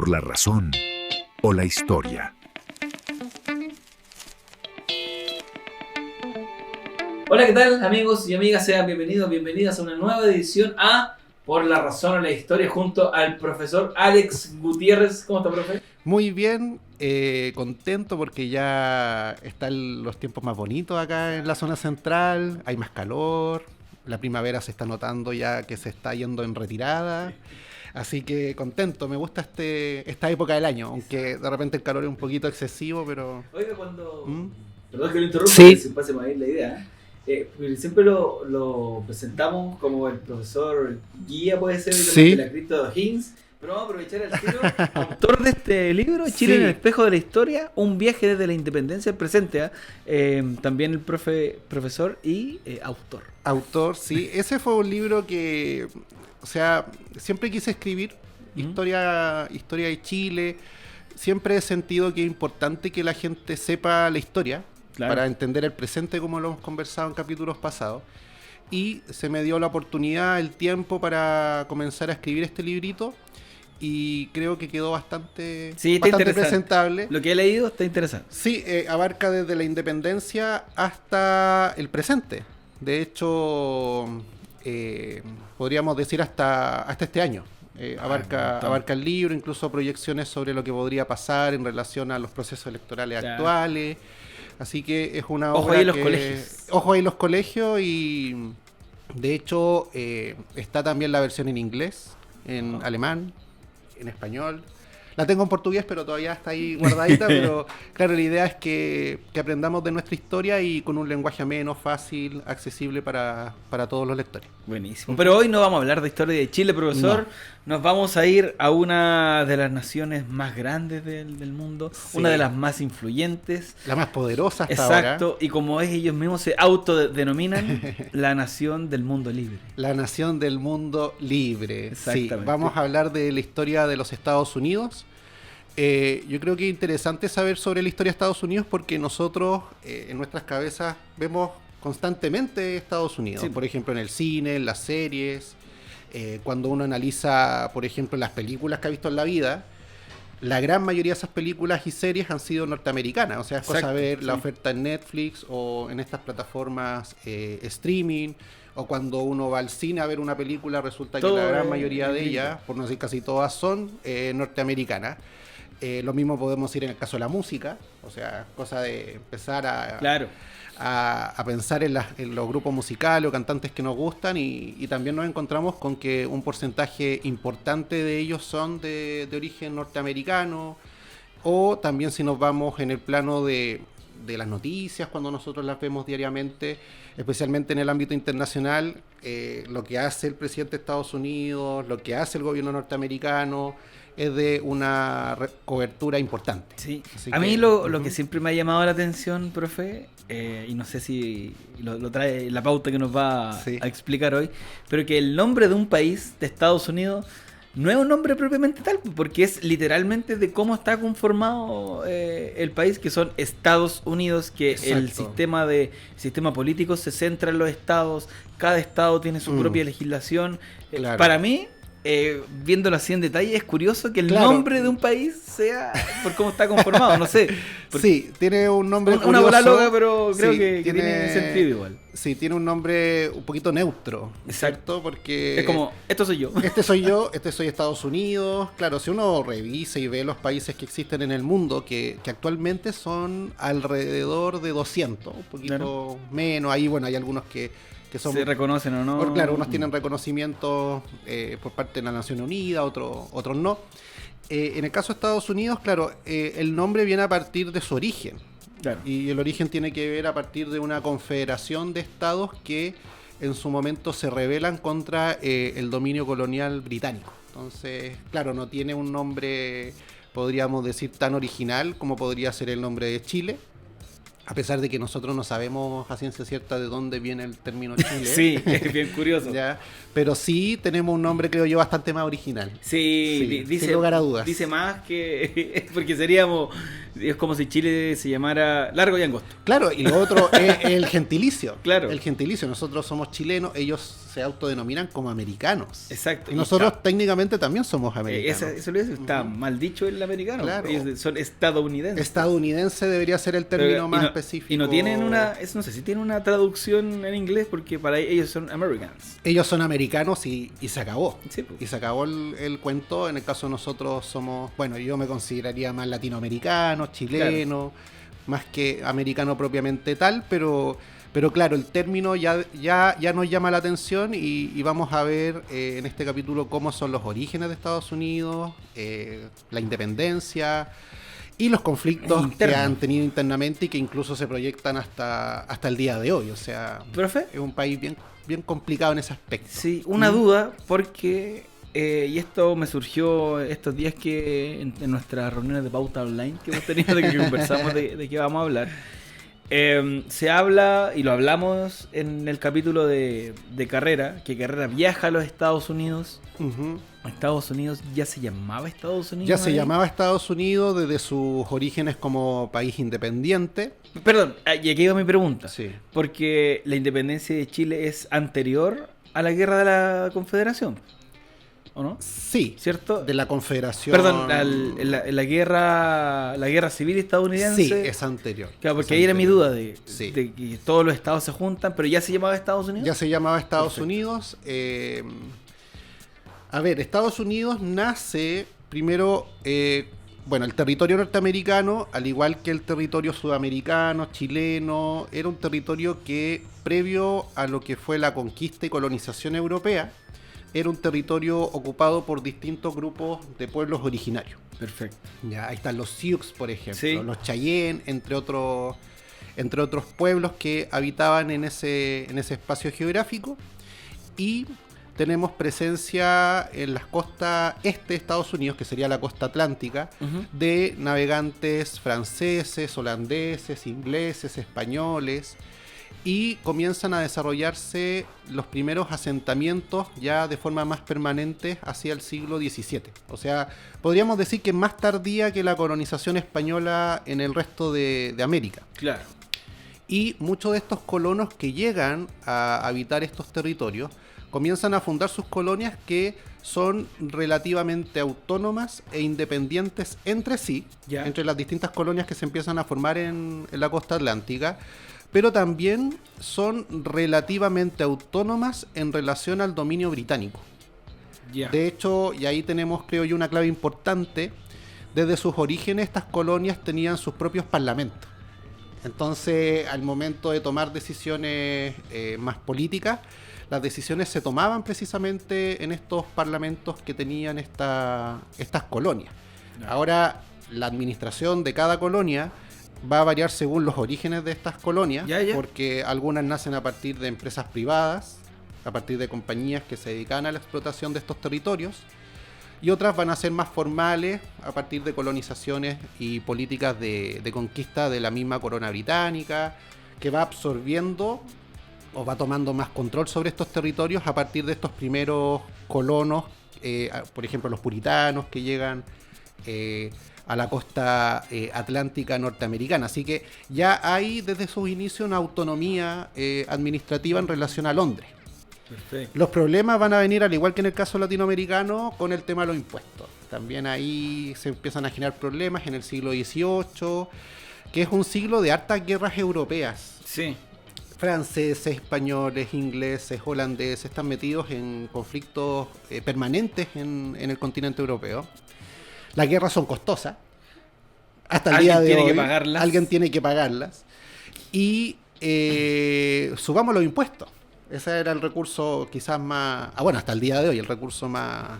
por la razón o la historia. Hola, ¿qué tal, amigos y amigas? Sean bienvenidos, bienvenidas a una nueva edición a Por la razón o la historia junto al profesor Alex Gutiérrez. ¿Cómo está, profe? Muy bien, contento porque ya están los tiempos más bonitos acá en la zona central, hay más calor, la primavera se está notando ya que se está yendo en retirada, así que contento, me gusta esta época del año, aunque de repente el calor es un poquito excesivo, pero... Oiga, perdón que lo interrumpa, Sí. que se pase más bien la idea. Siempre lo presentamos como el profesor guía, puede ser, Sí. de la cripta de O'Higgins. Pero vamos a aprovechar el tiro. Autor de este libro, Chile Sí. en el espejo de la historia, un viaje desde la independencia al presente. También el profesor y autor. Autor, sí, ese fue un libro que, o sea, siempre quise escribir historia de Chile, siempre he sentido que es importante que la gente sepa la historia. Claro. Para entender el presente, como lo hemos conversado en capítulos pasados. Y se me dio la oportunidad, el tiempo para comenzar a escribir este librito. Y creo que quedó bastante presentable. Lo que he leído está interesante. Sí, abarca desde la independencia hasta el presente. De hecho, podríamos decir hasta este año. Abarca el libro, incluso proyecciones sobre lo que podría pasar en relación a los procesos electorales actuales. Así que es una obra. Ojo ahí los colegios. Ojo ahí los colegios, y de hecho está también la versión en inglés, en alemán, en español. La tengo en portugués, pero todavía está ahí guardadita. Pero claro, la idea es que aprendamos de nuestra historia y con un lenguaje ameno, fácil, accesible para todos los lectores. Buenísimo. Pero hoy no vamos a hablar de historia de Chile, profesor. No. Nos vamos a ir a una de las naciones más grandes del mundo, Sí. una de las más influyentes. La más poderosa hasta ahora. Exacto, y como ellos mismos se autodenominan, la nación del mundo libre. La nación del mundo libre. Sí, Exactamente. vamos a hablar de la historia de los Estados Unidos. Yo creo que es interesante saber sobre la historia de Estados Unidos porque nosotros en nuestras cabezas vemos constantemente Estados Unidos. Sí. Por ejemplo, en el cine, en las series, cuando uno analiza, por ejemplo, las películas que ha visto en la vida. La gran mayoría de esas películas y series han sido norteamericanas. O sea, es cosa ver la oferta en Netflix o en estas plataformas streaming. O cuando uno va al cine a ver una película, resulta que la gran mayoría de ellas, por no decir casi todas, son norteamericanas. Lo mismo podemos decir en el caso de la música. O sea, cosa de empezar a pensar en los grupos musicales o cantantes que nos gustan, y también nos encontramos con que un porcentaje importante de ellos son de origen norteamericano. O también, si nos vamos en el plano de las noticias, cuando nosotros las vemos diariamente, especialmente en el ámbito internacional, lo que hace el presidente de Estados Unidos, lo que hace el gobierno norteamericano, es de una cobertura importante. Sí. Así A mí lo que siempre me ha llamado la atención, profe, y no sé si lo trae la pauta que nos va a explicar hoy, pero que el nombre de un país de Estados Unidos no es un nombre propiamente tal, porque es literalmente de cómo está conformado el país, que son Estados Unidos, que Exacto. el sistema político se centra en los estados, cada estado tiene su propia legislación. Claro. Para mí, viéndolo así en detalle, es curioso que el nombre de un país sea por cómo está conformado, no sé. Sí, tiene un nombre curioso. Una bola loca, pero creo Sí, que tiene sentido igual. Sí, tiene un nombre un poquito neutro, Exacto. ¿cierto? Porque Es como, esto soy yo. este soy yo, este soy Estados Unidos. Claro, si uno revisa y ve los países que existen en el mundo, que actualmente son alrededor de 200, un poquito menos. Ahí, bueno, hay algunos que son... ¿Se reconocen o no? Claro, unos tienen reconocimiento por parte de la Nación Unida, otros no. En el caso de Estados Unidos, claro, el nombre viene a partir de su origen. Claro. Y el origen tiene que ver a partir de una confederación de estados que en su momento se rebelan contra el dominio colonial británico. Entonces, claro, no tiene un nombre, podríamos decir, tan original como podría ser el nombre de Chile. A pesar de que nosotros no sabemos a ciencia cierta de dónde viene el término Chile. Sí, es bien curioso. ¿Ya? Pero sí tenemos un nombre, creo yo, bastante más original. Sí, dice, sin lugar a dudas. Dice más que... Porque seríamos... Es como si Chile se llamara Largo y Angosto. Claro, y lo otro es el gentilicio. Claro. El gentilicio. Nosotros somos chilenos, ellos se autodenominan como americanos. Exacto. Y nosotros técnicamente también somos americanos. Eso lo dice, está mal dicho el americano. Claro. Ellos son estadounidenses. Estadounidense debería ser el término más específico. Y no tienen no sé si tienen una traducción en inglés porque para ellos son Americans. Ellos son americanos y se acabó. Sí, pues. Y se acabó el cuento. En el caso de nosotros somos, bueno, yo me consideraría más latinoamericano, chileno, más que americano propiamente tal, pero claro, el término ya nos llama la atención y vamos a ver en este capítulo cómo son los orígenes de Estados Unidos, la independencia y los conflictos que han tenido internamente y que incluso se proyectan hasta el día de hoy. O sea, ¿Profe? Es un país bien complicado en ese aspecto. Sí, una duda porque... y esto me surgió estos días que en nuestras reuniones de pauta online que hemos tenido, de que conversamos de qué vamos a hablar. Se habla, y lo hablamos en el capítulo de Carrera, que Carrera viaja a los Estados Unidos. Uh-huh. Estados Unidos ya se llamaba Estados Unidos. Ya se llamaba Estados Unidos desde sus orígenes como país independiente. Perdón, y aquí va mi pregunta. Sí. Porque la independencia de Chile es anterior a la guerra de la Confederación, ¿o no? Sí. ¿Cierto? De la Confederación. Perdón, la guerra civil estadounidense. Sí, es anterior. Claro, porque es ahí era anterior. mi duda de Sí. que todos los estados se juntan, pero ya se llamaba Estados Unidos. Ya se llamaba Estados Perfecto. Unidos. A ver, Estados Unidos nace primero, el territorio norteamericano, al igual que el territorio sudamericano, chileno, era un territorio que previo a lo que fue la conquista y colonización europea, era un territorio ocupado por distintos grupos de pueblos originarios. Perfecto. Ya, ahí están los Sioux, por ejemplo, Sí. los Cheyenne, entre otros pueblos que habitaban en ese espacio geográfico. Y tenemos presencia en las costas este de Estados Unidos, que sería la costa atlántica, de navegantes franceses, holandeses, ingleses, españoles, y comienzan a desarrollarse los primeros asentamientos ya de forma más permanente hacia el siglo XVII. O sea, podríamos decir que más tardía que la colonización española en el resto de América. Claro. Y muchos de estos colonos que llegan a habitar estos territorios comienzan a fundar sus colonias que son relativamente autónomas e independientes entre sí, Ya. entre las distintas colonias que se empiezan a formar en la costa atlántica, pero también son relativamente autónomas en relación al dominio británico. Ya. De hecho, y ahí tenemos, creo yo, una clave importante, desde sus orígenes estas colonias tenían sus propios parlamentos. Entonces, al momento de tomar decisiones más políticas, las decisiones se tomaban precisamente en estos parlamentos que tenían estas colonias. Ya. Ahora, la administración de cada colonia va a variar según los orígenes de estas colonias, Ya. porque algunas nacen a partir de empresas privadas, a partir de compañías que se dedican a la explotación de estos territorios, y otras van a ser más formales a partir de colonizaciones y políticas de conquista de la misma corona británica, que va absorbiendo o va tomando más control sobre estos territorios a partir de estos primeros colonos, por ejemplo los puritanos que llegan a la costa atlántica norteamericana. Así que ya hay desde sus inicios una autonomía administrativa en relación a Londres. Perfecto. Los problemas van a venir, al igual que en el caso latinoamericano, con el tema de los impuestos. También ahí se empiezan a generar problemas en el siglo XVIII, que es un siglo de hartas guerras europeas. Sí. Franceses, españoles, ingleses, holandeses están metidos en conflictos permanentes en el continente europeo. Las guerras son costosas. Hasta el día de hoy. Alguien tiene que pagarlas. Y subamos los impuestos. Ese era el recurso quizás más... hasta el día de hoy, el recurso más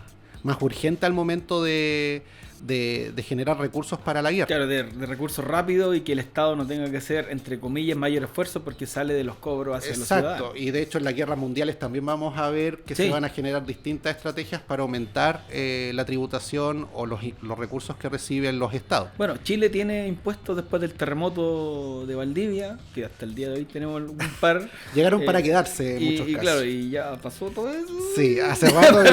urgente al momento de de generar recursos para la guerra. Claro, de recursos rápidos y que el Estado no tenga que hacer, entre comillas, mayor esfuerzo porque sale de los cobros hacia los ciudadanos. Exacto, y de hecho en las guerras mundiales también vamos a ver que se van a generar distintas estrategias para aumentar la tributación o los recursos que reciben los estados. Bueno, Chile tiene impuestos después del terremoto de Valdivia, que hasta el día de hoy tenemos un par. Llegaron para quedarse en muchos casos. Y claro, y ya pasó todo eso. Sí, hace rato.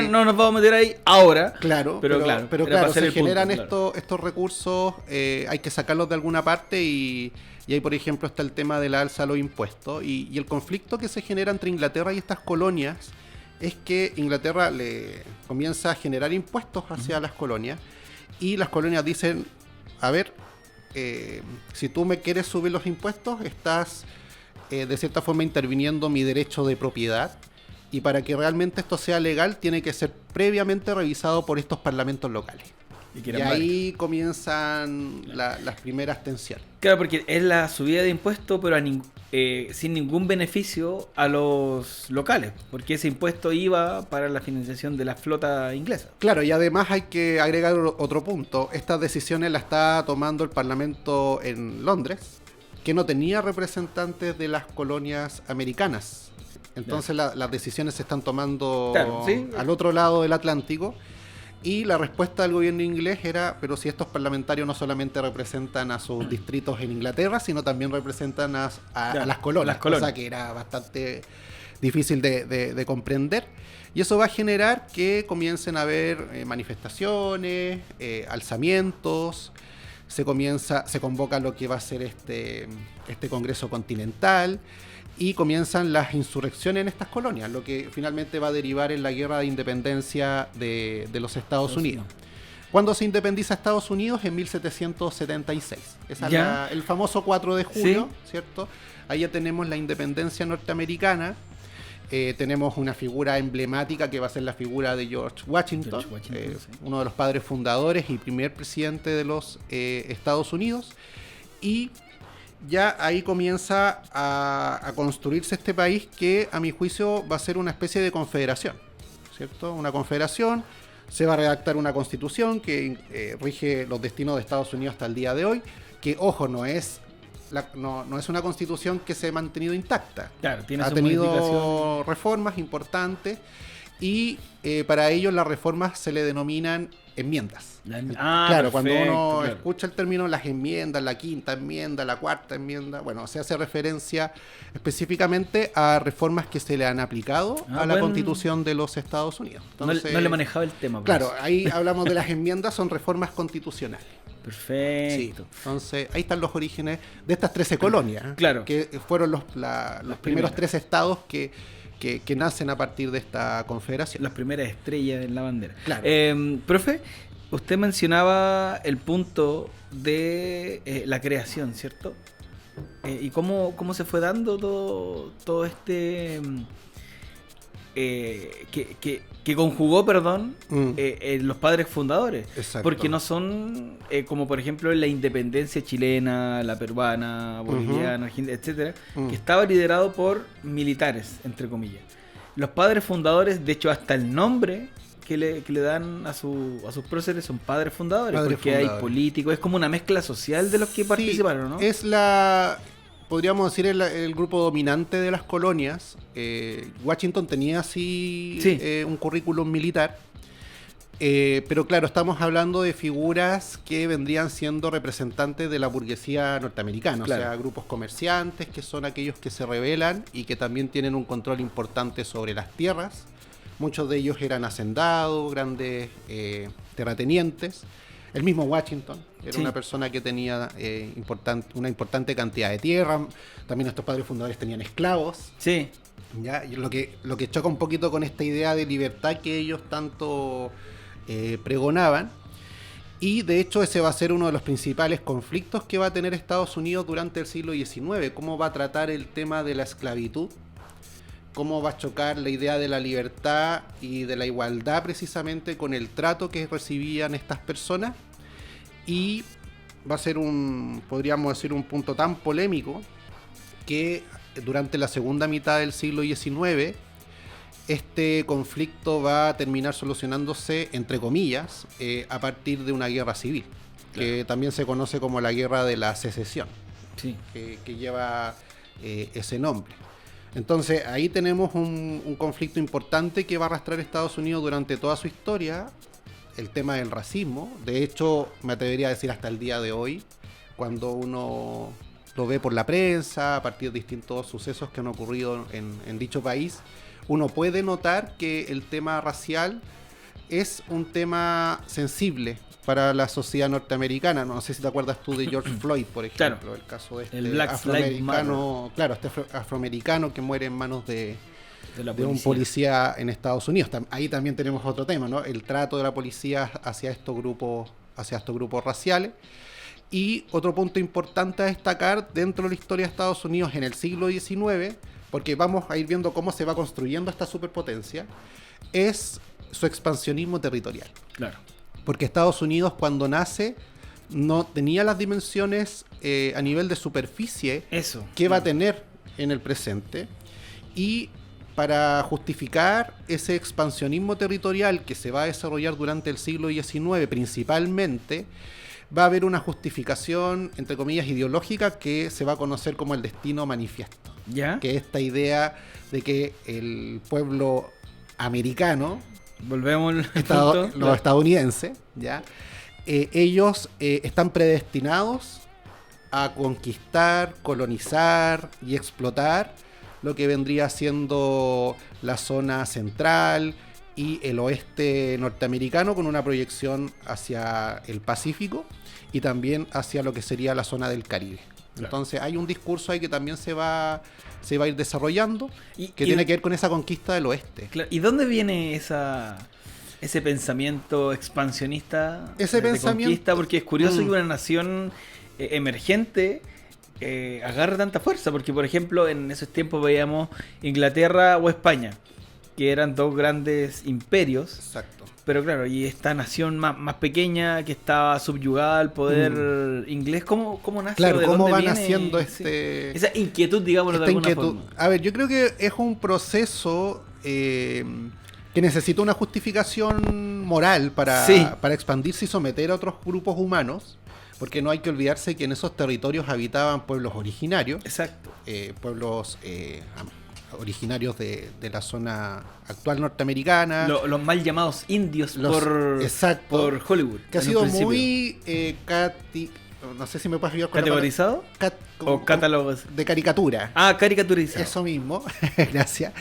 No nos vamos a meter ahí ahora. Claro, pero claro, se generan estos recursos, hay que sacarlos de alguna parte y ahí, por ejemplo, está el tema de la alza de los impuestos y el conflicto que se genera entre Inglaterra y estas colonias es que Inglaterra le comienza a generar impuestos hacia las colonias y las colonias dicen, a ver, si tú me quieres subir los impuestos, estás de cierta forma interviniendo mi derecho de propiedad. Y para que realmente esto sea legal, tiene que ser previamente revisado por estos parlamentos locales. Y ahí comienzan las primeras tensiones. Claro, porque es la subida de impuestos, pero sin ningún beneficio a los locales, porque ese impuesto iba para la financiación de la flota inglesa. Claro, y además hay que agregar otro punto. Estas decisiones las está tomando el Parlamento en Londres, que no tenía representantes de las colonias americanas. Entonces las decisiones se están tomando al otro lado del Atlántico y la respuesta del gobierno inglés era, pero si estos parlamentarios no solamente representan a sus distritos en Inglaterra, sino también representan a las colonias, cosa que era bastante difícil de comprender. Y eso va a generar que comiencen a haber manifestaciones, alzamientos, se convoca lo que va a ser este Congreso Continental, y comienzan las insurrecciones en estas colonias, lo que finalmente va a derivar en la guerra de independencia de los Estados Unidos. ¿Cuándo se independiza Estados Unidos? En 1776. Esa es el famoso 4 de julio, ¿cierto? Ahí ya tenemos la independencia norteamericana. Tenemos una figura emblemática que va a ser la figura de George Washington, uno de los padres fundadores y primer presidente de los Estados Unidos. Y ya ahí comienza a construirse este país que, a mi juicio, va a ser una especie de confederación, ¿cierto? Una confederación, se va a redactar una constitución que rige los destinos de Estados Unidos hasta el día de hoy, que, ojo, no es una constitución que se ha mantenido intacta. Claro, ha tenido reformas importantes y para ellos las reformas se le denominan enmiendas. Claro, cuando uno escucha el término las enmiendas, la quinta enmienda, la cuarta enmienda, bueno, se hace referencia específicamente a reformas que se le han aplicado a la Constitución de los Estados Unidos. Entonces, no le manejaba el tema. Pues. Claro, ahí hablamos de las enmiendas, son reformas constitucionales. Perfecto. Sí, entonces ahí están los orígenes de estas 13 colonias, claro, que fueron los primeros 3 estados que nacen a partir de esta confederación. Las primeras estrellas en la bandera. Claro. Profe, usted mencionaba el punto de la creación, ¿cierto? ¿Y cómo se fue dando todo este... que conjugó, los padres fundadores. Exacto. Porque no son como por ejemplo la independencia chilena, la peruana, boliviana, argentina, etcétera, que estaba liderado por militares, entre comillas. Los padres fundadores, de hecho, hasta el nombre que le dan a sus próceres son padres fundadores, porque hay políticos, es como una mezcla social de los que participaron, ¿no? Podríamos decir el grupo dominante de las colonias. Washington tenía un currículum militar, pero claro, estamos hablando de figuras que vendrían siendo representantes de la burguesía norteamericana, claro. O sea, grupos comerciantes que son aquellos que se rebelan y que también tienen un control importante sobre las tierras. Muchos de ellos eran hacendados, grandes terratenientes. El mismo Washington era una persona que tenía una importante cantidad de tierra. También estos padres fundadores tenían esclavos. Sí. ¿Ya? Y lo que choca un poquito con esta idea de libertad que ellos tanto pregonaban. Y de hecho ese va a ser uno de los principales conflictos que va a tener Estados Unidos durante el siglo XIX. Cómo va a tratar el tema de la esclavitud. Cómo va a chocar la idea de la libertad y de la igualdad precisamente con el trato que recibían estas personas. Y va a ser podríamos decir, un punto tan polémico que durante la segunda mitad del siglo XIX este conflicto va a terminar solucionándose, entre comillas, a partir de una guerra civil, que también se conoce como la Guerra de la Secesión, que lleva ese nombre. Entonces ahí tenemos un conflicto importante que va a arrastrar Estados Unidos durante toda su historia, el tema del racismo. De hecho, me atrevería a decir hasta el día de hoy, cuando uno lo ve por la prensa, a partir de distintos sucesos que han ocurrido en dicho país, uno puede notar que el tema racial es un tema sensible para la sociedad norteamericana. No sé si te acuerdas tú de George Floyd, por ejemplo, claro, el caso de el Black afroamericano, afroamericano que muere en manos de un policía en Estados Unidos. Ahí también tenemos otro tema, ¿no? El trato de la policía hacia estos grupos raciales. Y otro punto importante a destacar dentro de la historia de Estados Unidos en el siglo XIX, porque vamos a ir viendo cómo se va construyendo esta superpotencia, es su expansionismo territorial. Claro. Porque Estados Unidos, cuando nace, no tenía las dimensiones a nivel de superficie que va a tener en el presente. Y para justificar ese expansionismo territorial que se va a desarrollar durante el siglo XIX principalmente, va a haber una justificación, entre comillas, ideológica que se va a conocer como el destino manifiesto. ¿Ya? Que es esta idea de que el pueblo americano, volvemos los estadounidenses, ¿ya? Ellos están predestinados a conquistar, colonizar y explotar lo que vendría siendo la zona central y el oeste norteamericano, con una proyección hacia el Pacífico y también hacia lo que sería la zona del Caribe. Claro. Entonces hay un discurso ahí que también se va a ir desarrollando, que tiene que ver con esa conquista del oeste. Claro. ¿Y dónde viene ese pensamiento expansionista de conquista? Porque es curioso que una nación emergente agarre tanta fuerza, porque por ejemplo en esos tiempos veíamos Inglaterra o España, que eran dos grandes imperios. Exacto. Pero claro, y esta nación más pequeña que estaba subyugada al poder inglés, ¿cómo nace? Claro, ¿de cómo dónde va viene naciendo esa inquietud, digámoslo de alguna forma? A ver, yo creo que es un proceso que necesita una justificación moral para expandirse y someter a otros grupos humanos, porque no hay que olvidarse que en esos territorios habitaban pueblos originarios. Exacto. Pueblos originarios de la zona actual norteamericana. Los mal llamados indios por Hollywood. Que ha sido muy no sé si me puedes ayudar con ¿categorizado? ¿O catálogos? De caricatura. Ah, caricaturizado. Eso mismo, gracias.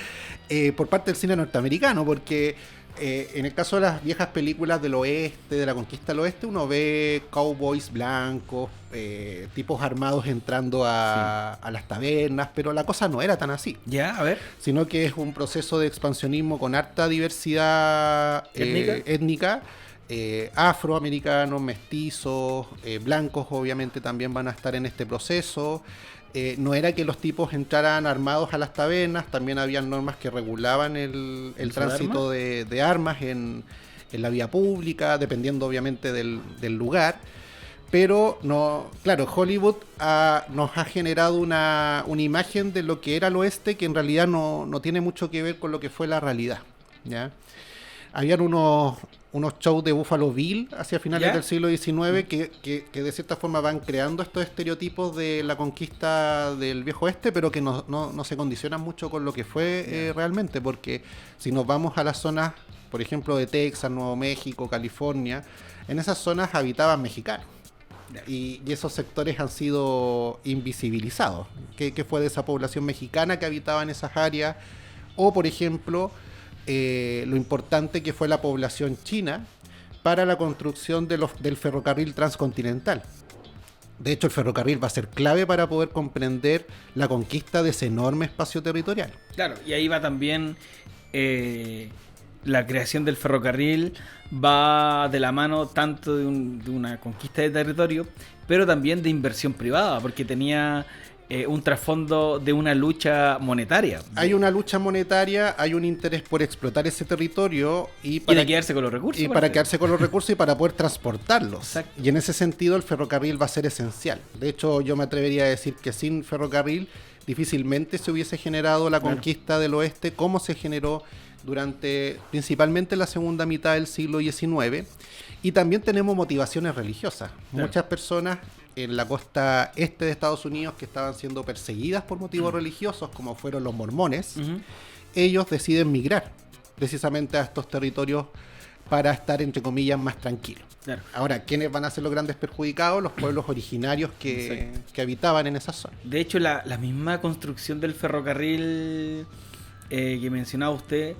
Por parte del cine norteamericano, porque en el caso de las viejas películas del oeste, de la conquista del oeste, uno ve cowboys blancos, tipos armados entrando a las tabernas, pero la cosa no era tan así. Ya, a ver. Sino que es un proceso de expansionismo con harta diversidad étnica, afroamericanos, mestizos, blancos obviamente también van a estar en este proceso. No era que los tipos entraran armados a las tabernas, también habían normas que regulaban el tránsito de armas en la vía pública, dependiendo obviamente del lugar. Pero no, claro, Hollywood nos ha generado una imagen de lo que era el oeste que en realidad no tiene mucho que ver con lo que fue la realidad, ¿ya? Habían unos shows de Buffalo Bill hacia finales del siglo XIX que de cierta forma van creando estos estereotipos de la conquista del viejo oeste, pero que no se condicionan mucho con lo que fue realmente, porque si nos vamos a las zonas, por ejemplo, de Texas, Nuevo México, California, en esas zonas habitaban mexicanos. Y esos sectores han sido invisibilizados. ¿Qué fue de esa población mexicana que habitaba en esas áreas? O, por ejemplo, lo importante que fue la población china para la construcción del ferrocarril transcontinental. De hecho, el ferrocarril va a ser clave para poder comprender la conquista de ese enorme espacio territorial. Claro, y ahí va también la creación del ferrocarril, va de la mano tanto de una conquista de territorio, pero también de inversión privada, porque tenía un trasfondo de una lucha monetaria. Hay una lucha monetaria, hay un interés por explotar ese territorio y de quedarse con los recursos. Y para quedarse con los recursos y para poder transportarlos. Exacto. Y en ese sentido el ferrocarril va a ser esencial. De hecho, yo me atrevería a decir que sin ferrocarril difícilmente se hubiese generado la conquista del oeste como se generó durante principalmente la segunda mitad del siglo XIX, y también tenemos motivaciones religiosas. Claro. Muchas personas en la costa este de Estados Unidos que estaban siendo perseguidas por motivos religiosos, como fueron los mormones, ellos deciden migrar precisamente a estos territorios para estar, entre comillas, más tranquilos. Claro. Ahora, ¿quiénes van a ser los grandes perjudicados? Los pueblos originarios que habitaban en esa zona. De hecho, la misma construcción del ferrocarril que mencionaba usted,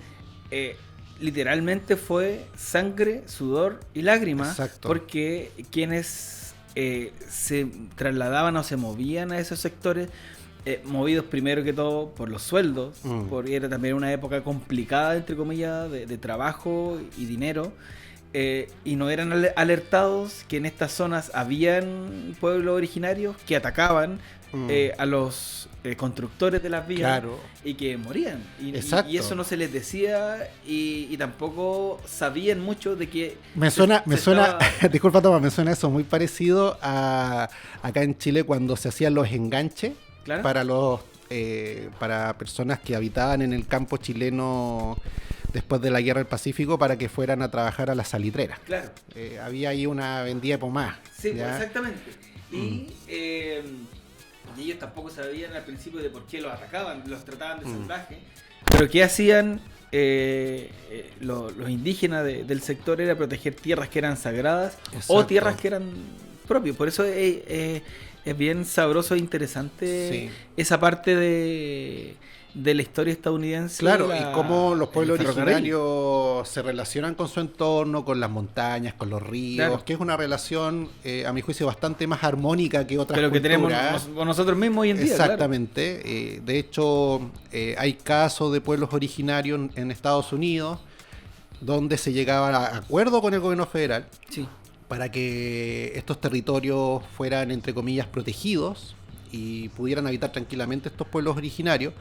literalmente fue sangre, sudor y lágrimas. Exacto. Porque quienes se trasladaban o se movían a esos sectores, movidos primero que todo por los sueldos, porque era también una época complicada, entre comillas, de trabajo y dinero, y no eran alertados que en estas zonas habían pueblos originarios que atacaban a los constructores de las vías, claro, y que morían, y eso no se les decía, y tampoco sabían mucho de que me suena disculpa Tomás, me suena eso muy parecido a acá en Chile cuando se hacían los enganches. ¿Claro? Para personas que habitaban en el campo chileno después de la Guerra del Pacífico, para que fueran a trabajar a las salitreras. Claro. Había ahí una vendida de pomás. Sí, ¿ya? Exactamente. Y ellos tampoco sabían al principio de por qué los atacaban, los trataban de salvaje. Pero ¿qué hacían los indígenas del sector? Era proteger tierras que eran sagradas. Exacto. O tierras que eran propias. Por eso es bien sabroso e interesante esa parte de la historia estadounidense. Claro, y cómo los pueblos originarios se relacionan con su entorno, con las montañas, con los ríos, claro, que es una relación, a mi juicio, bastante más armónica que otras culturas. Pero que tenemos nosotros mismos hoy en día. Exactamente. Claro. De hecho, hay casos de pueblos originarios en Estados Unidos donde se llegaba a acuerdo con el gobierno federal. Sí. Para que estos territorios fueran, entre comillas, protegidos y pudieran habitar tranquilamente estos pueblos originarios,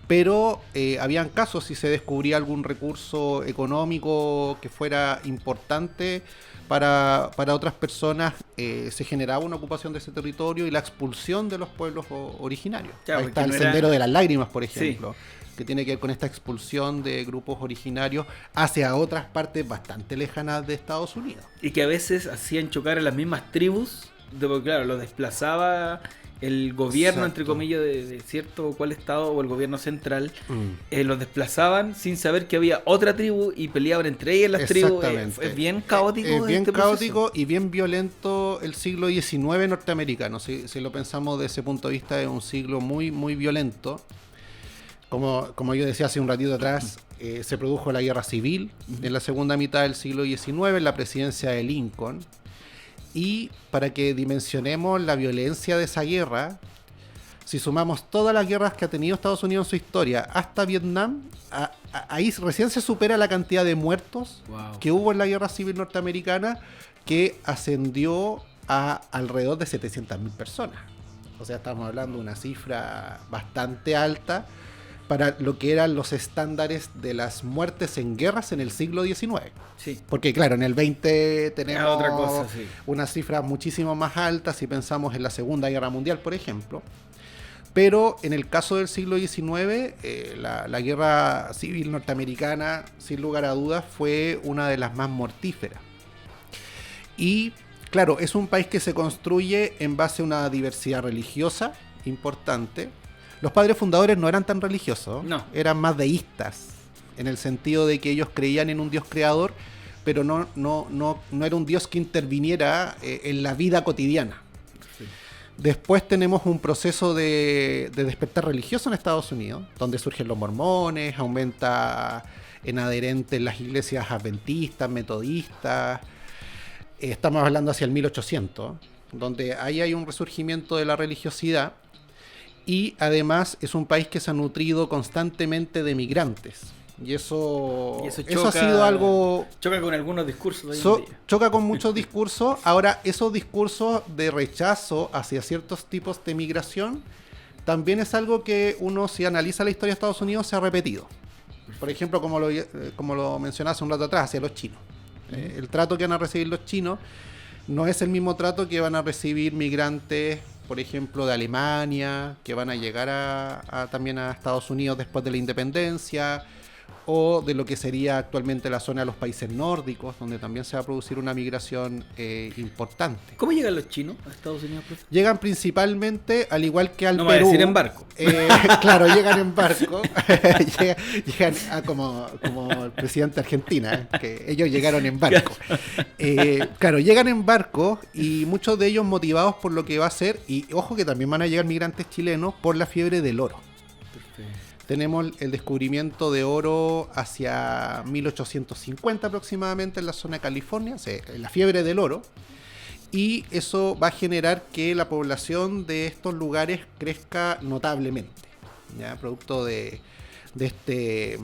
pero habían casos, si se descubría algún recurso económico que fuera importante para otras personas, se generaba una ocupación de ese territorio y la expulsión de los pueblos originarios. Claro, ahí está el Sendero de las Lágrimas, por ejemplo. Sí. Que tiene que ver con esta expulsión de grupos originarios hacia otras partes bastante lejanas de Estados Unidos. Y que a veces hacían chocar a las mismas tribus, porque claro, los desplazaba el gobierno, exacto, entre comillas, de cierto o cual estado, o el gobierno central, los desplazaban sin saber que había otra tribu y peleaban entre ellas las tribus. Es bien caótico. Es bien caótico y bien violento el siglo XIX norteamericano. Si lo pensamos desde ese punto de vista, es un siglo muy, muy violento. Como yo decía hace un ratito atrás, se produjo la guerra civil en la segunda mitad del siglo XIX, en la presidencia de Lincoln. Y para que dimensionemos la violencia de esa guerra, si sumamos todas las guerras que ha tenido Estados Unidos en su historia hasta Vietnam, ahí recién se supera la cantidad de muertos que hubo en la guerra civil norteamericana, que ascendió a alrededor de 700.000 personas. O sea, estamos hablando de una cifra bastante alta para lo que eran los estándares de las muertes en guerras en el siglo XIX. Sí. Porque claro, en el 20 tenemos otra cosa, sí, unas cifras muchísimo más altas si pensamos en la Segunda Guerra Mundial, por ejemplo. Pero en el caso del siglo XIX, la guerra civil norteamericana, sin lugar a dudas, fue una de las más mortíferas. Y claro, es un país que se construye en base a una diversidad religiosa importante. Los padres fundadores no eran tan religiosos, no, eran más deístas, en el sentido de que ellos creían en un Dios creador, pero no era un Dios que interviniera en la vida cotidiana. Sí. Después tenemos un proceso de despertar religioso en Estados Unidos, donde surgen los mormones, aumenta en adherentes las iglesias adventistas, metodistas. Estamos hablando hacia el 1800, donde ahí hay un resurgimiento de la religiosidad. Y además es un país que se ha nutrido constantemente de migrantes. Y eso ha sido algo... Choca con algunos discursos. Choca con muchos discursos. Ahora, esos discursos de rechazo hacia ciertos tipos de migración también es algo que uno, si analiza la historia de Estados Unidos, se ha repetido. Por ejemplo, como lo mencionaba hace un rato atrás, hacia los chinos. El trato que van a recibir los chinos no es el mismo trato que van a recibir migrantes, por ejemplo, de Alemania, que van a llegar también a Estados Unidos después de la independencia, o de lo que sería actualmente la zona de los países nórdicos, donde también se va a producir una migración importante. ¿Cómo llegan los chinos a Estados Unidos, profe? Llegan principalmente, al igual que al No Perú. me voy a decir en barco. Claro, llegan en barco. llegan como el presidente de Argentina, que ellos llegaron en barco. Claro, llegan en barco y muchos de ellos motivados por lo que va a ser, y ojo que también van a llegar migrantes chilenos por la fiebre del oro. Perfecto. Tenemos el descubrimiento de oro hacia 1850 aproximadamente en la zona de California, la fiebre del oro, y eso va a generar que la población de estos lugares crezca notablemente, ¿ya? Producto de este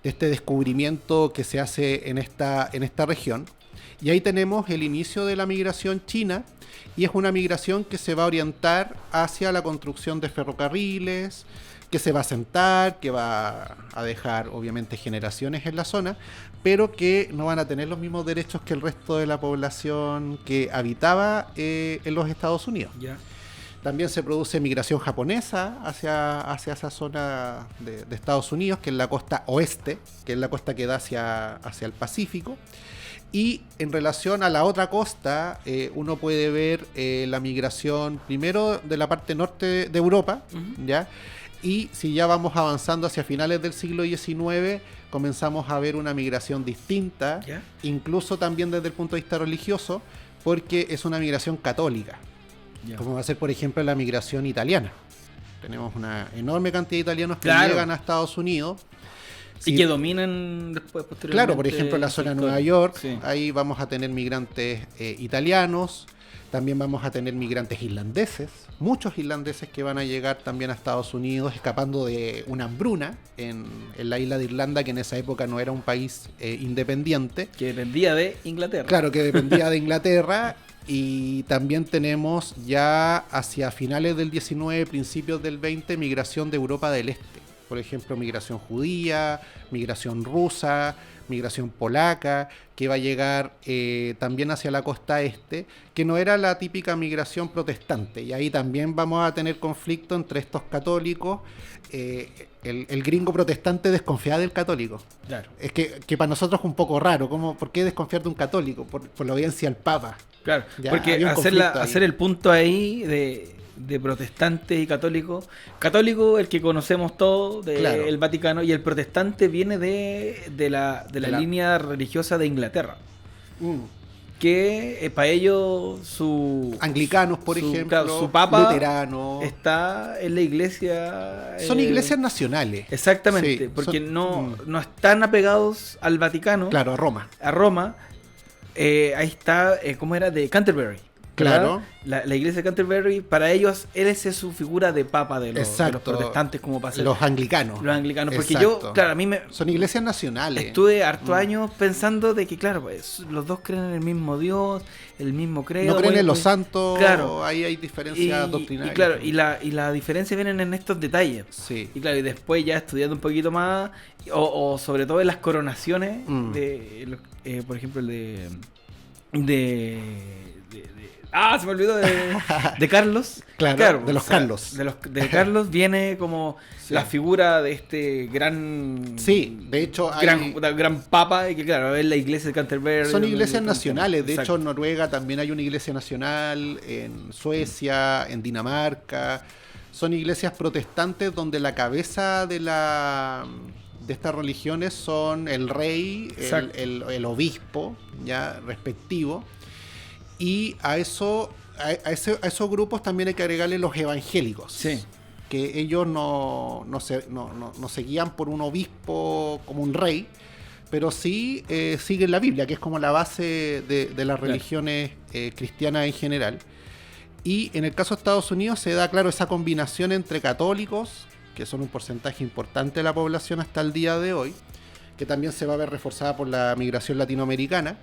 descubrimiento que se hace en esta región. Y ahí tenemos el inicio de la migración china, y es una migración que se va a orientar hacia la construcción de ferrocarriles, que se va a asentar, que va a dejar obviamente generaciones en la zona, pero que no van a tener los mismos derechos que el resto de la población que habitaba en los Estados Unidos. Ya. También se produce migración japonesa hacia esa zona de Estados Unidos, que es la costa oeste, que es la costa que da hacia el Pacífico. Y en relación a la otra costa, uno puede ver la migración primero de la parte norte de Europa, ¿ya? Y si ya vamos avanzando hacia finales del siglo XIX, comenzamos a ver una migración distinta, ¿ya? Incluso también desde el punto de vista religioso, porque es una migración católica, Ya. como va a ser, por ejemplo, la migración italiana. Tenemos una enorme cantidad de italianos que Claro. llegan a Estados Unidos. Y que dominan después, posteriormente. Claro, por ejemplo, en la zona de Nueva York, sí. ahí vamos a tener migrantes italianos, también vamos a tener migrantes irlandeses, muchos irlandeses que van a llegar también a Estados Unidos escapando de una hambruna en la isla de Irlanda, que en esa época no era un país independiente. Que dependía de Inglaterra. Claro, que dependía de Inglaterra. Y también tenemos ya hacia finales del 19, principios del 20, migración de Europa del Este. Por ejemplo, migración judía, migración rusa, migración polaca, que va a llegar también hacia la costa este, que no era la típica migración protestante. Y ahí también vamos a tener conflicto entre estos católicos. El gringo protestante desconfía del católico. Claro. Es que para nosotros es un poco raro. ¿Por qué desconfiar de un católico? Por la obediencia al Papa. Claro, Ya, porque había un conflicto hacer el punto ahí de protestantes y católicos. Católico, el que conocemos todos, Claro. el Vaticano, y el protestante viene de la línea religiosa de Inglaterra. Que para ellos Anglicanos, por ejemplo, claro, su papa luteranos. está en la iglesia. Son iglesias nacionales. Exactamente, Sí, porque son- no están apegados al Vaticano, Claro, a Roma. a Roma. Ahí está, ¿cómo era? De Canterbury. Claro. ¿Verdad? La iglesia de Canterbury, para ellos, él es su figura de papa de los protestantes, como para ser Los anglicanos. los anglicanos. Porque Exacto. yo, claro, a mí me Son iglesias nacionales. estuve hartos años pensando de que, claro, pues, los dos creen en el mismo Dios, el mismo credo. No creen en los pues, santos. claro. Ahí hay diferencias doctrinarias. Y claro, y la diferencia vienen en estos detalles. Sí. Y claro, y después ya estudiando un poquito más, o sobre todo en las coronaciones, por ejemplo, el se me olvidó de Carlos. Claro, de los Carlos. De Carlos viene como Sí. la figura de este gran... Sí, de hecho hay- gran papa, y que claro, es la iglesia de Canterbury. Son iglesias nacionales. De Exacto. hecho, en Noruega también hay una iglesia nacional, en Suecia, en Dinamarca. Son iglesias protestantes donde la cabeza de estas religiones son el rey, Exacto. el obispo, ya respectivo. Y a esos grupos también hay que agregarle los evangélicos. Sí. Que ellos no se guían por un obispo como un rey, pero sí siguen la Biblia, que es como la base de las religiones cristianas en general. Y en el caso de Estados Unidos se da, claro, esa combinación entre católicos, que son un porcentaje importante de la población hasta el día de hoy, que también se va a ver reforzada por la migración latinoamericana,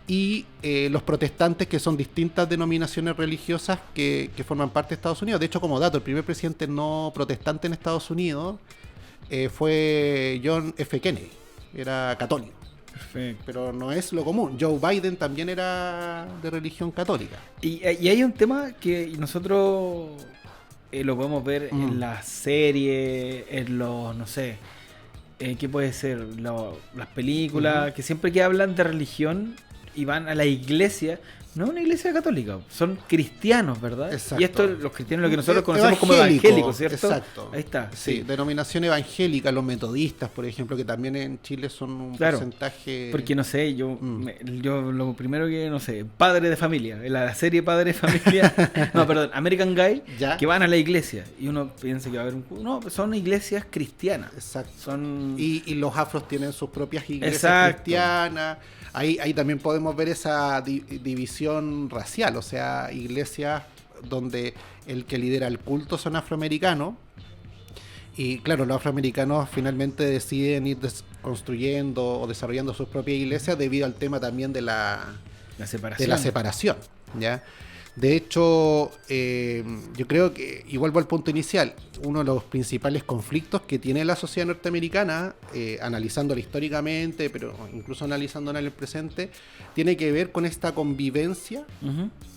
y los protestantes, que son distintas denominaciones religiosas que forman parte de Estados Unidos. De hecho, como dato, el primer presidente no protestante en Estados Unidos fue John F. Kennedy, era católico. Perfecto. Pero no es lo común. Joe Biden también era de religión católica. Y hay un tema que nosotros lo podemos ver en las series, en los, no sé, ¿Qué puede ser? Las películas, que siempre que hablan de religión y van a la iglesia, no es una iglesia católica, son cristianos, ¿verdad? Exacto. Y esto, los cristianos, lo que nosotros conocemos como evangélicos, ¿cierto? Exacto. Ahí está. Sí, denominación evangélica, los metodistas, por ejemplo, que también en Chile son un porcentaje... Porque no sé, yo lo primero que, no sé, Padre de Familia, en la serie Padre de Familia, no, perdón, American Guy, ¿Ya? que van a la iglesia y uno piensa que va a haber no, son iglesias cristianas. Exacto. Son... Y los afros tienen sus propias iglesias Exacto. cristianas. Ahí también podemos ver esa división racial, o sea, iglesias donde el que lidera el culto son afroamericanos. Y claro, los afroamericanos finalmente deciden ir construyendo o desarrollando sus propias iglesias debido al tema también de la separación, ¿ya? De hecho, yo creo que, y vuelvo al punto inicial, uno de los principales conflictos que tiene la sociedad norteamericana, analizándola históricamente, pero incluso analizándola en el presente, tiene que ver con esta convivencia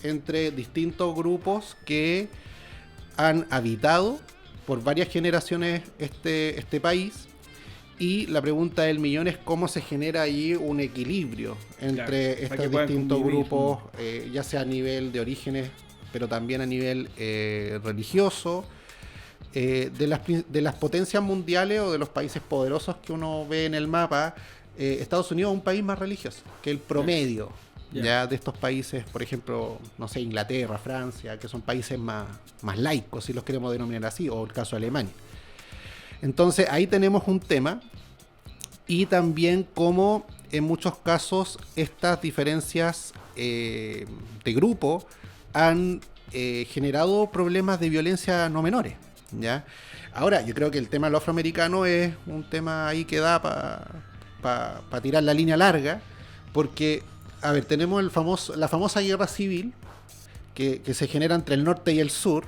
entre distintos grupos que han habitado por varias generaciones este país. Y la pregunta del millón es cómo se genera ahí un equilibrio entre estos distintos grupos, ya sea a nivel de orígenes, pero también a nivel religioso, de las potencias mundiales o de los países poderosos que uno ve en el mapa. Estados Unidos es un país más religioso que el promedio ya de estos países, por ejemplo, no sé, Inglaterra, Francia, que son países más laicos, si los queremos denominar así, o el caso de Alemania. Entonces ahí tenemos un tema, y también cómo en muchos casos estas diferencias de grupo han generado problemas de violencia no menores, ¿ya? Ahora, yo creo que el tema de los afroamericanos es un tema ahí que da para tirar la línea larga, porque, a ver, tenemos la famosa guerra civil que se genera entre el norte y el sur.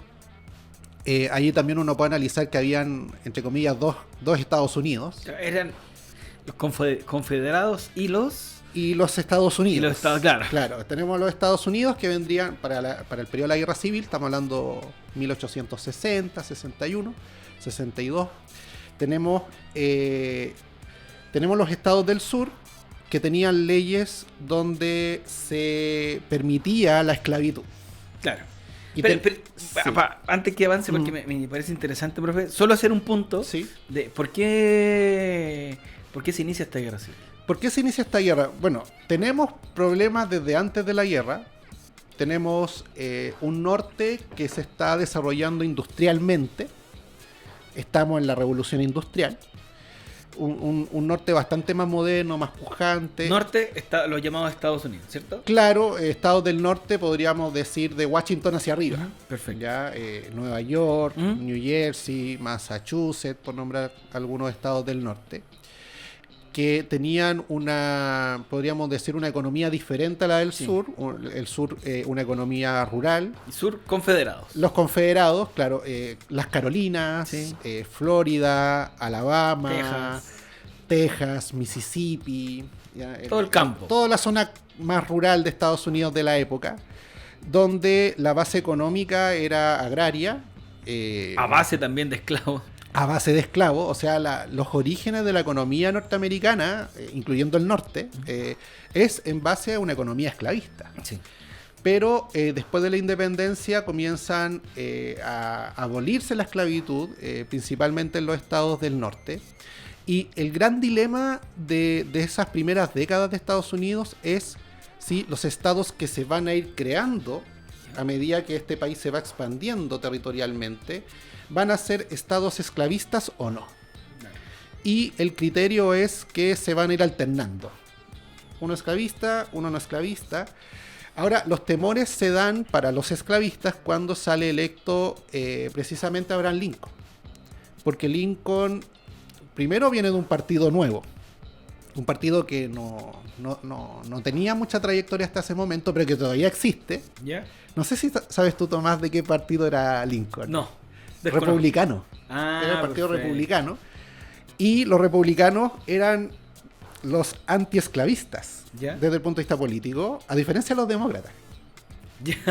Allí también uno puede analizar que habían, entre comillas, dos Estados Unidos. Eran los confederados y los Estados Unidos. Y los Estados, claro. Claro, tenemos los Estados Unidos que vendrían para el periodo de la Guerra Civil, estamos hablando 1860, 61, 62. Tenemos los estados del sur que tenían leyes donde se permitía la esclavitud. Claro. Pero, antes que avance, porque me parece interesante, profe, solo hacer un punto de ¿por qué se inicia esta guerra civil? ¿Por qué se inicia esta guerra? Bueno, tenemos problemas desde antes de la guerra. Tenemos un norte que se está desarrollando industrialmente. Estamos en la revolución industrial. Un norte bastante más moderno, más pujante. Norte, los llamados Estados Unidos, ¿cierto? Claro, estados del norte podríamos decir de Washington hacia arriba. Perfecto. Ya, Nueva York, New Jersey, Massachusetts, por nombrar algunos estados del norte, que tenían podríamos decir, una economía diferente a la del sur. El sur, una economía rural. Y sur, confederados. Los confederados, claro, las Carolinas, Florida, Alabama, Texas, Mississippi. Todo el campo. Toda la zona más rural de Estados Unidos de la época, donde la base económica era agraria. A base también de esclavos. A base de esclavos, o sea, los orígenes de la economía norteamericana, incluyendo el norte, es en base a una economía esclavista. Sí. Pero después de la independencia comienzan a abolirse la esclavitud, principalmente en los estados del norte. Y el gran dilema de esas primeras décadas de Estados Unidos es si los estados que se van a ir creando a medida que este país se va expandiendo territorialmente van a ser estados esclavistas o no. Y el criterio es que se van a ir alternando. Uno esclavista, uno no esclavista. Ahora, los temores se dan para los esclavistas cuando sale electo precisamente Abraham Lincoln. Porque Lincoln, primero, viene de un partido nuevo. Un partido que no tenía mucha trayectoria hasta ese momento, pero que todavía existe. ¿Ya? No sé si sabes tú, Tomás, de qué partido era Lincoln. No. Republicano. Era el partido republicano. Y los republicanos eran los antiesclavistas, desde el punto de vista político, a diferencia de los demócratas.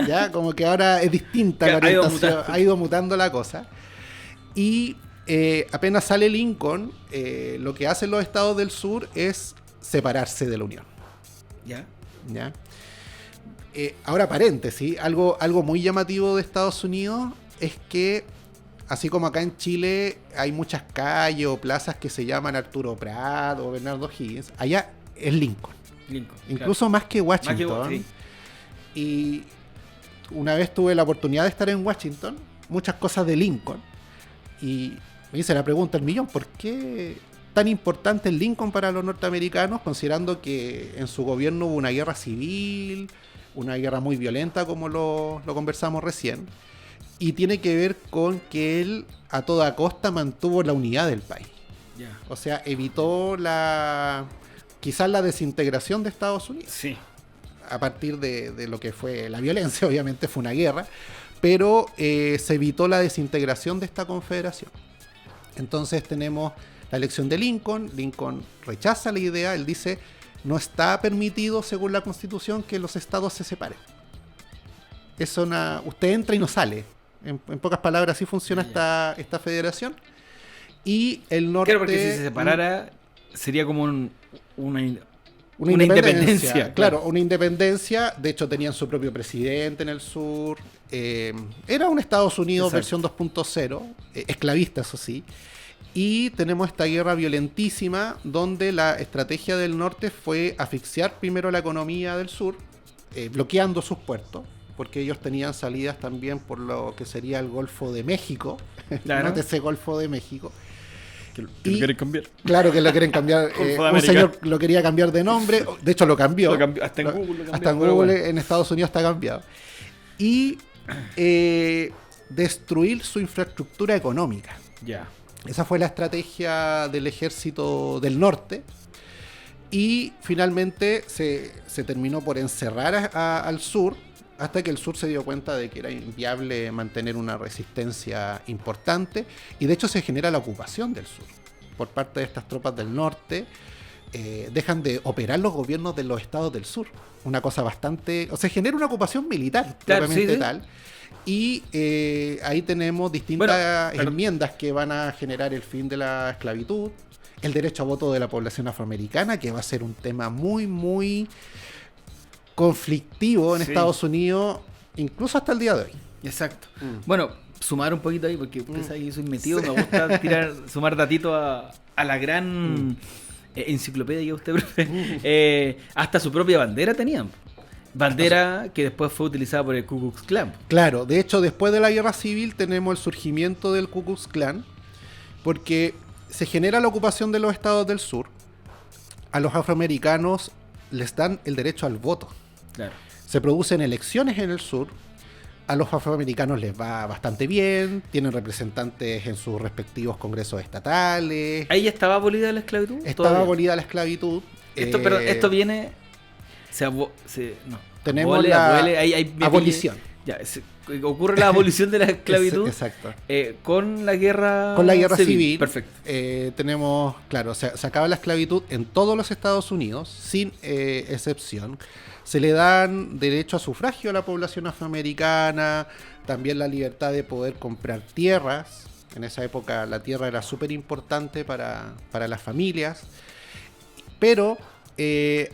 Ya como que ahora es distinta la orientación, ha ido mutando la cosa. Y apenas sale Lincoln, lo que hacen los estados del sur es separarse de la Unión. ¿Ya? ¿Ya? Ahora, paréntesis, algo muy llamativo de Estados Unidos es que, así como acá en Chile hay muchas calles o plazas que se llaman Arturo Prat o Bernardo Higgins, allá es Lincoln. Incluso claro. más que Washington. Sí. Y una vez tuve la oportunidad de estar en Washington, muchas cosas de Lincoln, y me hice la pregunta del millón: ¿por qué tan importante es Lincoln para los norteamericanos, considerando que en su gobierno hubo una guerra civil, una guerra muy violenta, como lo conversamos recién? Y tiene que ver con que él a toda costa mantuvo la unidad del país. Yeah. O sea, evitó quizás la desintegración de Estados Unidos. Sí. A partir de lo que fue la violencia, obviamente fue una guerra, pero se evitó la desintegración de esta confederación. Entonces tenemos la elección de Lincoln. Lincoln rechaza la idea, él dice: no está permitido, según la Constitución, que los estados se separen. Usted entra y no sale. En pocas palabras, así funciona esta federación. Y el norte... Claro, porque si se separara, sería como una independencia. Claro, una independencia. De hecho, tenían su propio presidente en el sur. Era un Estados Unidos versión 2.0, esclavista, eso sí. Y tenemos esta guerra violentísima, donde la estrategia del norte fue asfixiar primero la economía del sur, bloqueando sus puertos, porque ellos tenían salidas también por lo que sería el Golfo de México. Claro. Nótese, Golfo de México. Que lo quieren cambiar. Claro que lo quieren cambiar. Un señor lo quería cambiar de nombre. De hecho, lo cambió. Hasta en Google lo cambió. Hasta en Google, bueno. En Estados Unidos está cambiado. Y destruir su infraestructura económica. Ya. Esa fue la estrategia del ejército del norte. Y finalmente se terminó por encerrar al sur, hasta que el sur se dio cuenta de que era inviable mantener una resistencia importante, y de hecho se genera la ocupación del sur por parte de estas tropas del norte. Dejan de operar los gobiernos de los estados del sur, una cosa bastante... O sea, genera una ocupación militar, claro, propiamente sí. tal. Y ahí tenemos distintas enmiendas que van a generar el fin de la esclavitud, el derecho a voto de la población afroamericana, que va a ser un tema muy, muy conflictivo en Estados Unidos, incluso hasta el día de hoy. Exacto. Bueno, sumar un poquito ahí, porque usted sabe que soy metido, me gusta sumar datito a la gran enciclopedia que usted, profe. Hasta su propia bandera tenían. Bandera que después fue utilizada por el Ku Klux Klan. Claro, de hecho, después de la guerra civil tenemos el surgimiento del Ku Klux Klan, porque se genera la ocupación de los estados del sur. A los afroamericanos les dan el derecho al voto. Claro. Se producen elecciones en el sur. A los afroamericanos les va bastante bien. Tienen representantes en sus respectivos congresos estatales. ¿Ahí ya estaba abolida la esclavitud? Estaba abolida la esclavitud. Esto viene... Tenemos abolición. Ocurre la abolición de la esclavitud. Exacto. Con la guerra civil. Perfecto. Tenemos, claro, se acaba la esclavitud en todos los Estados Unidos, sin excepción. Se le dan derecho a sufragio a la población afroamericana, también la libertad de poder comprar tierras. En esa época la tierra era súper importante para las familias. Pero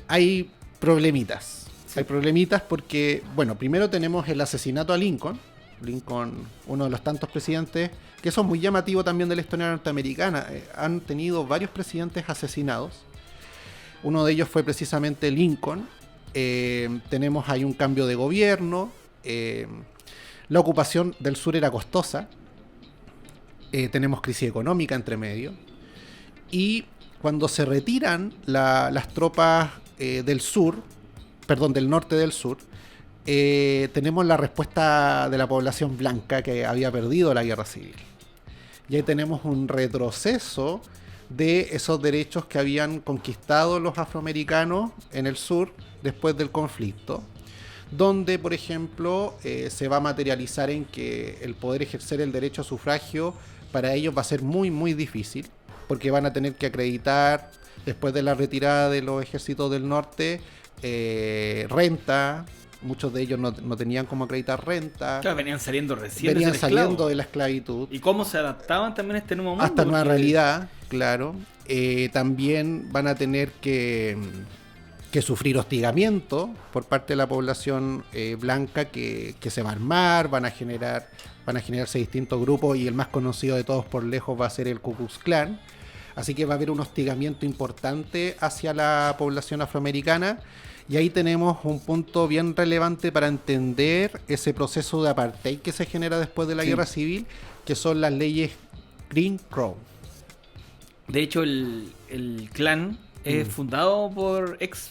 hay problemitas. Hay problemitas porque, bueno, primero tenemos el asesinato a Lincoln. Lincoln, uno de los tantos presidentes, que eso es muy llamativo también de la historia norteamericana. Han tenido varios presidentes asesinados. Uno de ellos fue precisamente Lincoln. Tenemos ahí un cambio de gobierno. La ocupación del sur era costosa. Tenemos crisis económica entre medio. Y cuando se retiran las tropas del norte del sur, tenemos la respuesta de la población blanca que había perdido la guerra civil. Y ahí tenemos un retroceso de esos derechos que habían conquistado los afroamericanos en el sur después del conflicto, donde, por ejemplo, se va a materializar en que el poder ejercer el derecho a sufragio para ellos va a ser muy, muy difícil, porque van a tener que acreditar, después de la retirada de los ejércitos del norte, renta, muchos de ellos no tenían cómo acreditar renta. Claro, venían saliendo recién. Venían saliendo de la esclavitud. ¿Y cómo se adaptaban también a este nuevo mundo? A esta nueva realidad, claro. También van a tener que sufrir hostigamiento por parte de la población blanca que se va a armar, van a generarse distintos grupos y el más conocido de todos por lejos va a ser el Ku Klux Klan. Así que va a haber un hostigamiento importante hacia la población afroamericana y ahí tenemos un punto bien relevante para entender ese proceso de apartheid que se genera después de la guerra civil, que son las leyes Jim Crow. De hecho, el clan es fundado por ex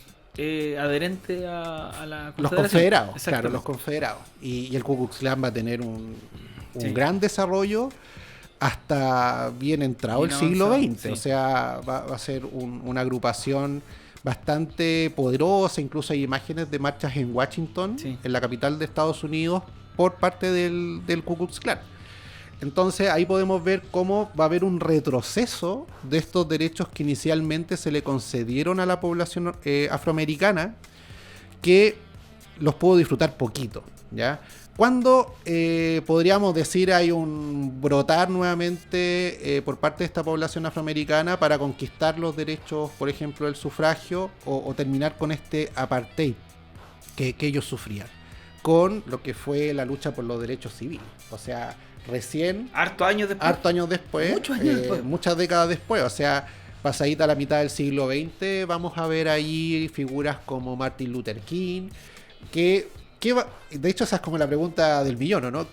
adherente a la los confederados, claro, los confederados. Y el Ku Klux Klan va a tener un gran desarrollo hasta bien entrado el siglo XX. O sea, va a ser una agrupación bastante poderosa. Incluso hay imágenes de marchas en Washington, en la capital de Estados Unidos, por parte del Ku Klux Klan. Entonces ahí podemos ver cómo va a haber un retroceso de estos derechos que inicialmente se le concedieron a la población afroamericana, que los pudo disfrutar poquito, ¿ya? Cuando podríamos decir hay un brotar nuevamente por parte de esta población afroamericana para conquistar los derechos, por ejemplo, el sufragio o terminar con este apartheid que ellos sufrían, con lo que fue la lucha por los derechos civiles. O sea, recién... Hartos años después. Muchos años después. Muchas décadas después. O sea, pasadita a la mitad del siglo XX, vamos a ver ahí figuras como Martin Luther King, de hecho esa es como la pregunta del millón, ¿no?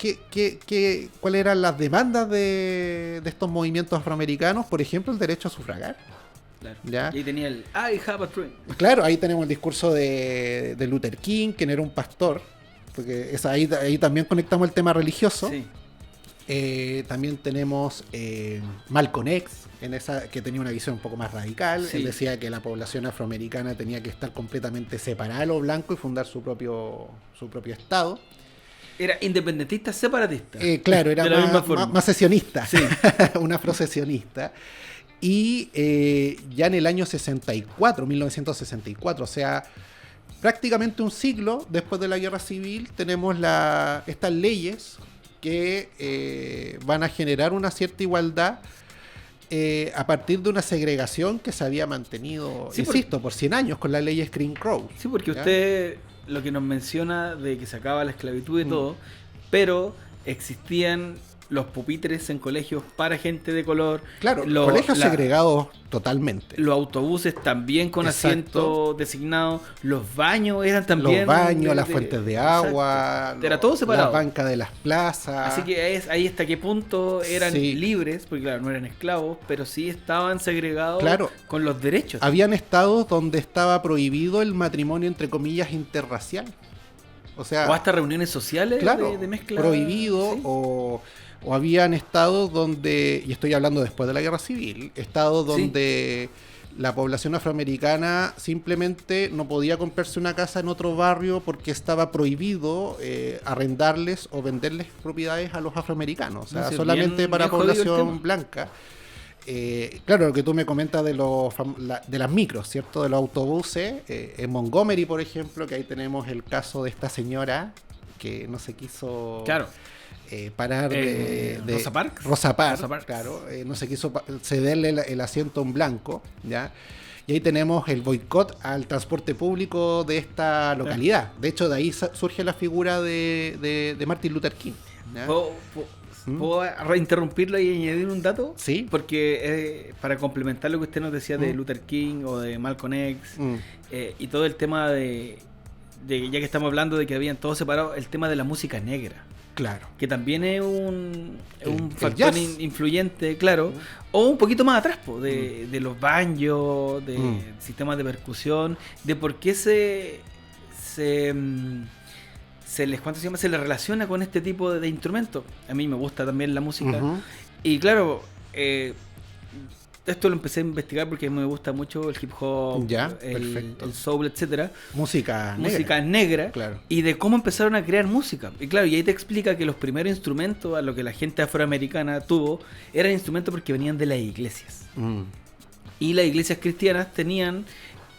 ¿Cuáles eran las demandas de estos movimientos afroamericanos? Por ejemplo, el derecho a sufragar. Claro. ¿Ya? Y ahí tenía el I have a dream. Claro, ahí tenemos el discurso de Luther King, quien era un pastor, porque ahí también conectamos el tema religioso. Sí. También tenemos Malcolm X, que tenía una visión un poco más radical. Sí. Él decía que la población afroamericana tenía que estar completamente separada de lo blanco y fundar su propio estado. Era independentista separatista. Claro, era más sesionista, sí. Un afrosesionista. Y ya en el año 1964, o sea, prácticamente un siglo después de la guerra civil, tenemos estas leyes que van a generar una cierta igualdad a partir de una segregación que se había mantenido, por 100 años con la ley Jim Crow. Sí, porque ¿ya? Usted lo que nos menciona de que se acaba la esclavitud y todo, pero existían los pupitres en colegios para gente de color. Claro, colegios segregados totalmente. Los autobuses también con asiento designado. Los baños eran también... Los baños, las fuentes de agua. Era todo separado. Las bancas de las plazas. Así que ahí hasta qué punto eran libres, porque claro, no eran esclavos, pero sí estaban segregados con los derechos. Habían estados donde estaba prohibido el matrimonio, entre comillas, interracial. O hasta reuniones sociales de mezcla. Prohibido, ¿sí? O habían estados donde, y estoy hablando después de la guerra civil, estados donde la población afroamericana simplemente no podía comprarse una casa en otro barrio porque estaba prohibido arrendarles o venderles propiedades a los afroamericanos. O sea, solamente para población blanca. Claro, lo que tú me comentas de las micros, ¿cierto? De los autobuses. En Montgomery, por ejemplo, que ahí tenemos el caso de esta señora que no se quiso... parar de Rosa Parks, claro, no se quiso cederle el asiento a un blanco, ¿ya? Y ahí tenemos el boicot al transporte público de esta localidad. De hecho, de ahí surge la figura de Martin Luther King, ¿ya? ¿Puedo reinterrumpirlo y añadir un dato? Sí. Porque para complementar lo que usted nos decía de Luther King o de Malcolm X y todo el tema de ya que estamos hablando de que habían todos separados, el tema de la música negra. Claro. Que también es un factor influyente, claro. O un poquito más atrás, de los banjos, de sistemas de percusión, de por qué se les relaciona con este tipo de instrumentos. A mí me gusta también la música. Y claro, esto lo empecé a investigar porque me gusta mucho el hip hop, el soul, etcétera. Música negra. Claro. Y de cómo empezaron a crear música. Y claro, y ahí te explica que los primeros instrumentos a lo que la gente afroamericana tuvo eran instrumentos porque venían de las iglesias. Y las iglesias cristianas tenían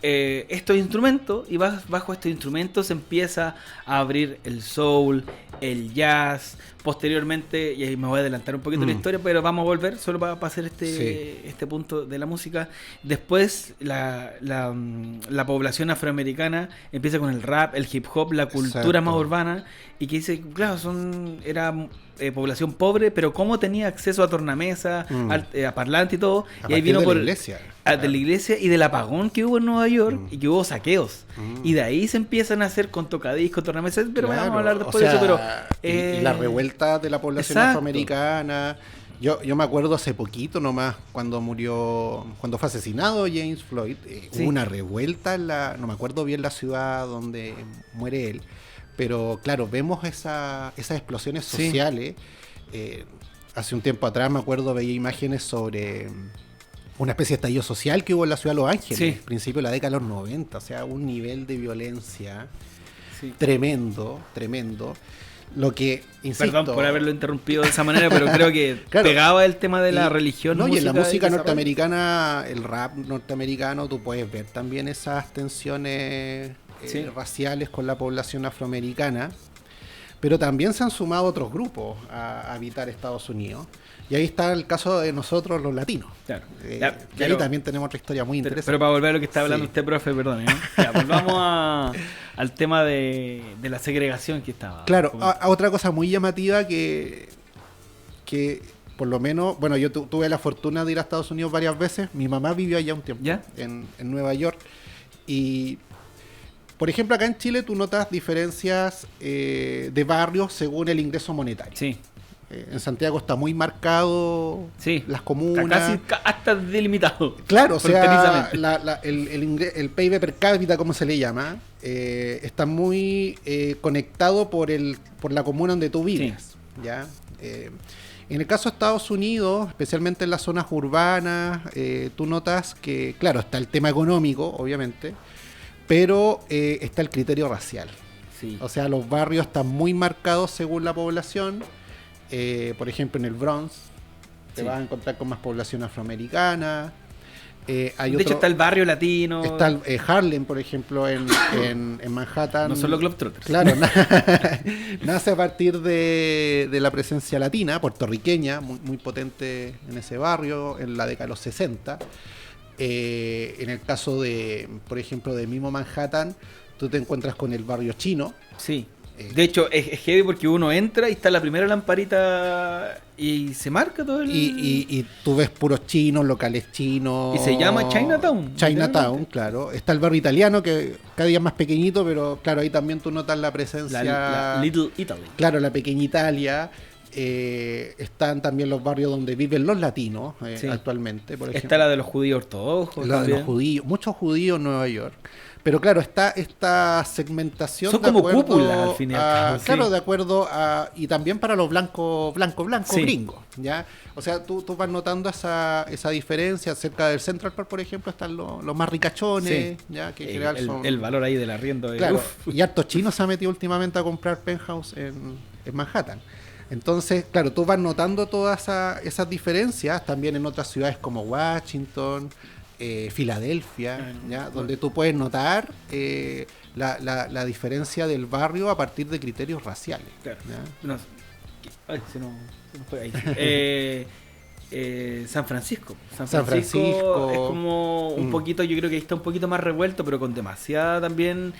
estos instrumentos, y bajo estos instrumentos se empieza a abrir el soul, el jazz, posteriormente, y ahí me voy a adelantar un poquito la historia, pero vamos a volver solo para hacer este punto de la música. Después la población afroamericana empieza con el rap, el hip hop, la cultura más urbana, y que dice, claro, era población pobre, pero cómo tenía acceso a tornamesa, a parlante y todo, y ahí vino de por la iglesia. De la iglesia y del apagón que hubo en Nueva York y que hubo saqueos, y de ahí se empiezan a hacer con tocadiscos, tornamesas, pero vamos a hablar después de eso. Pero y la revuelta de la población afroamericana. Yo me acuerdo hace poquito nomás, cuando fue asesinado James Floyd, hubo una revuelta no me acuerdo bien la ciudad donde muere él, pero claro, vemos esas explosiones sociales. Hace un tiempo atrás me acuerdo, veía imágenes sobre una especie de estallido social que hubo en la ciudad de Los Ángeles, principio de la década de los 90, o sea, un nivel de violencia tremendo. Lo que, insisto... Perdón por haberlo interrumpido de esa manera, pero creo que pegaba el tema de la religión. No, y en la música norteamericana, el rap norteamericano, tú puedes ver también esas tensiones raciales con la población afroamericana, pero también se han sumado otros grupos a habitar Estados Unidos. Y ahí está el caso de nosotros los latinos. Claro. Y ahí también tenemos otra historia muy interesante. Pero para volver a lo que está hablando usted, profe, perdón, ¿no? Ya, volvamos al tema de la segregación que estaba. Claro, a otra cosa muy llamativa que por lo menos, bueno, yo tuve la fortuna de ir a Estados Unidos varias veces. Mi mamá vivió allá un tiempo, en Nueva York. Y, por ejemplo, acá en Chile tú notas diferencias de barrios según el ingreso monetario. Sí. En Santiago está muy marcado, las comunas. Casi hasta delimitado. Claro, o sea, el PIB per cápita, como se le llama, está muy conectado por la comuna donde tú vives. ¿Ya? En el caso de Estados Unidos, especialmente en las zonas urbanas, tú notas que, claro, está el tema económico, obviamente, pero está el criterio racial. Sí. O sea, los barrios están muy marcados según la población. Por ejemplo, en el Bronx te vas a encontrar con más población afroamericana. De hecho, está el barrio latino. Está Harlem, por ejemplo, en Manhattan. No son los Globetrotters. Claro, nace a partir de la presencia latina, puertorriqueña, muy, muy potente en ese barrio, en la década de los 60. En el caso por ejemplo, de mismo Manhattan, tú te encuentras con el barrio chino. Sí. De hecho, es heavy porque uno entra y está la primera lamparita y se marca todo el... Y tú ves puros chinos, locales chinos... Y se llama Chinatown. Chinatown, claro. Está el barrio italiano, que cada día es más pequeñito, pero claro, ahí también tú notas la presencia... La Little Italy. Claro, la pequeña Italia. Están también los barrios donde viven los latinos actualmente, por ejemplo. Está la de los judíos ortodoxos. La de los judíos, muchos judíos en Nueva York. Pero claro, está esta segmentación. Son como cúpulas al final. Claro, de acuerdo a... Y también para los blancos gringos, ¿ya? O sea, tú vas notando esa diferencia. Cerca del Central Park, por ejemplo, están los más ricachones, ¿ya? Que en general son... El valor ahí del arriendo. Claro, y hartos chinos se han metido últimamente a comprar penthouse en Manhattan. Entonces, claro, tú vas notando todas esas diferencias también en otras ciudades como Washington... Filadelfia, ¿ya? Donde tú puedes notar la diferencia del barrio a partir de criterios raciales. Claro. Se nos fue ahí. San Francisco. San Francisco es como un poquito, yo creo que está un poquito más revuelto, pero con demasiada también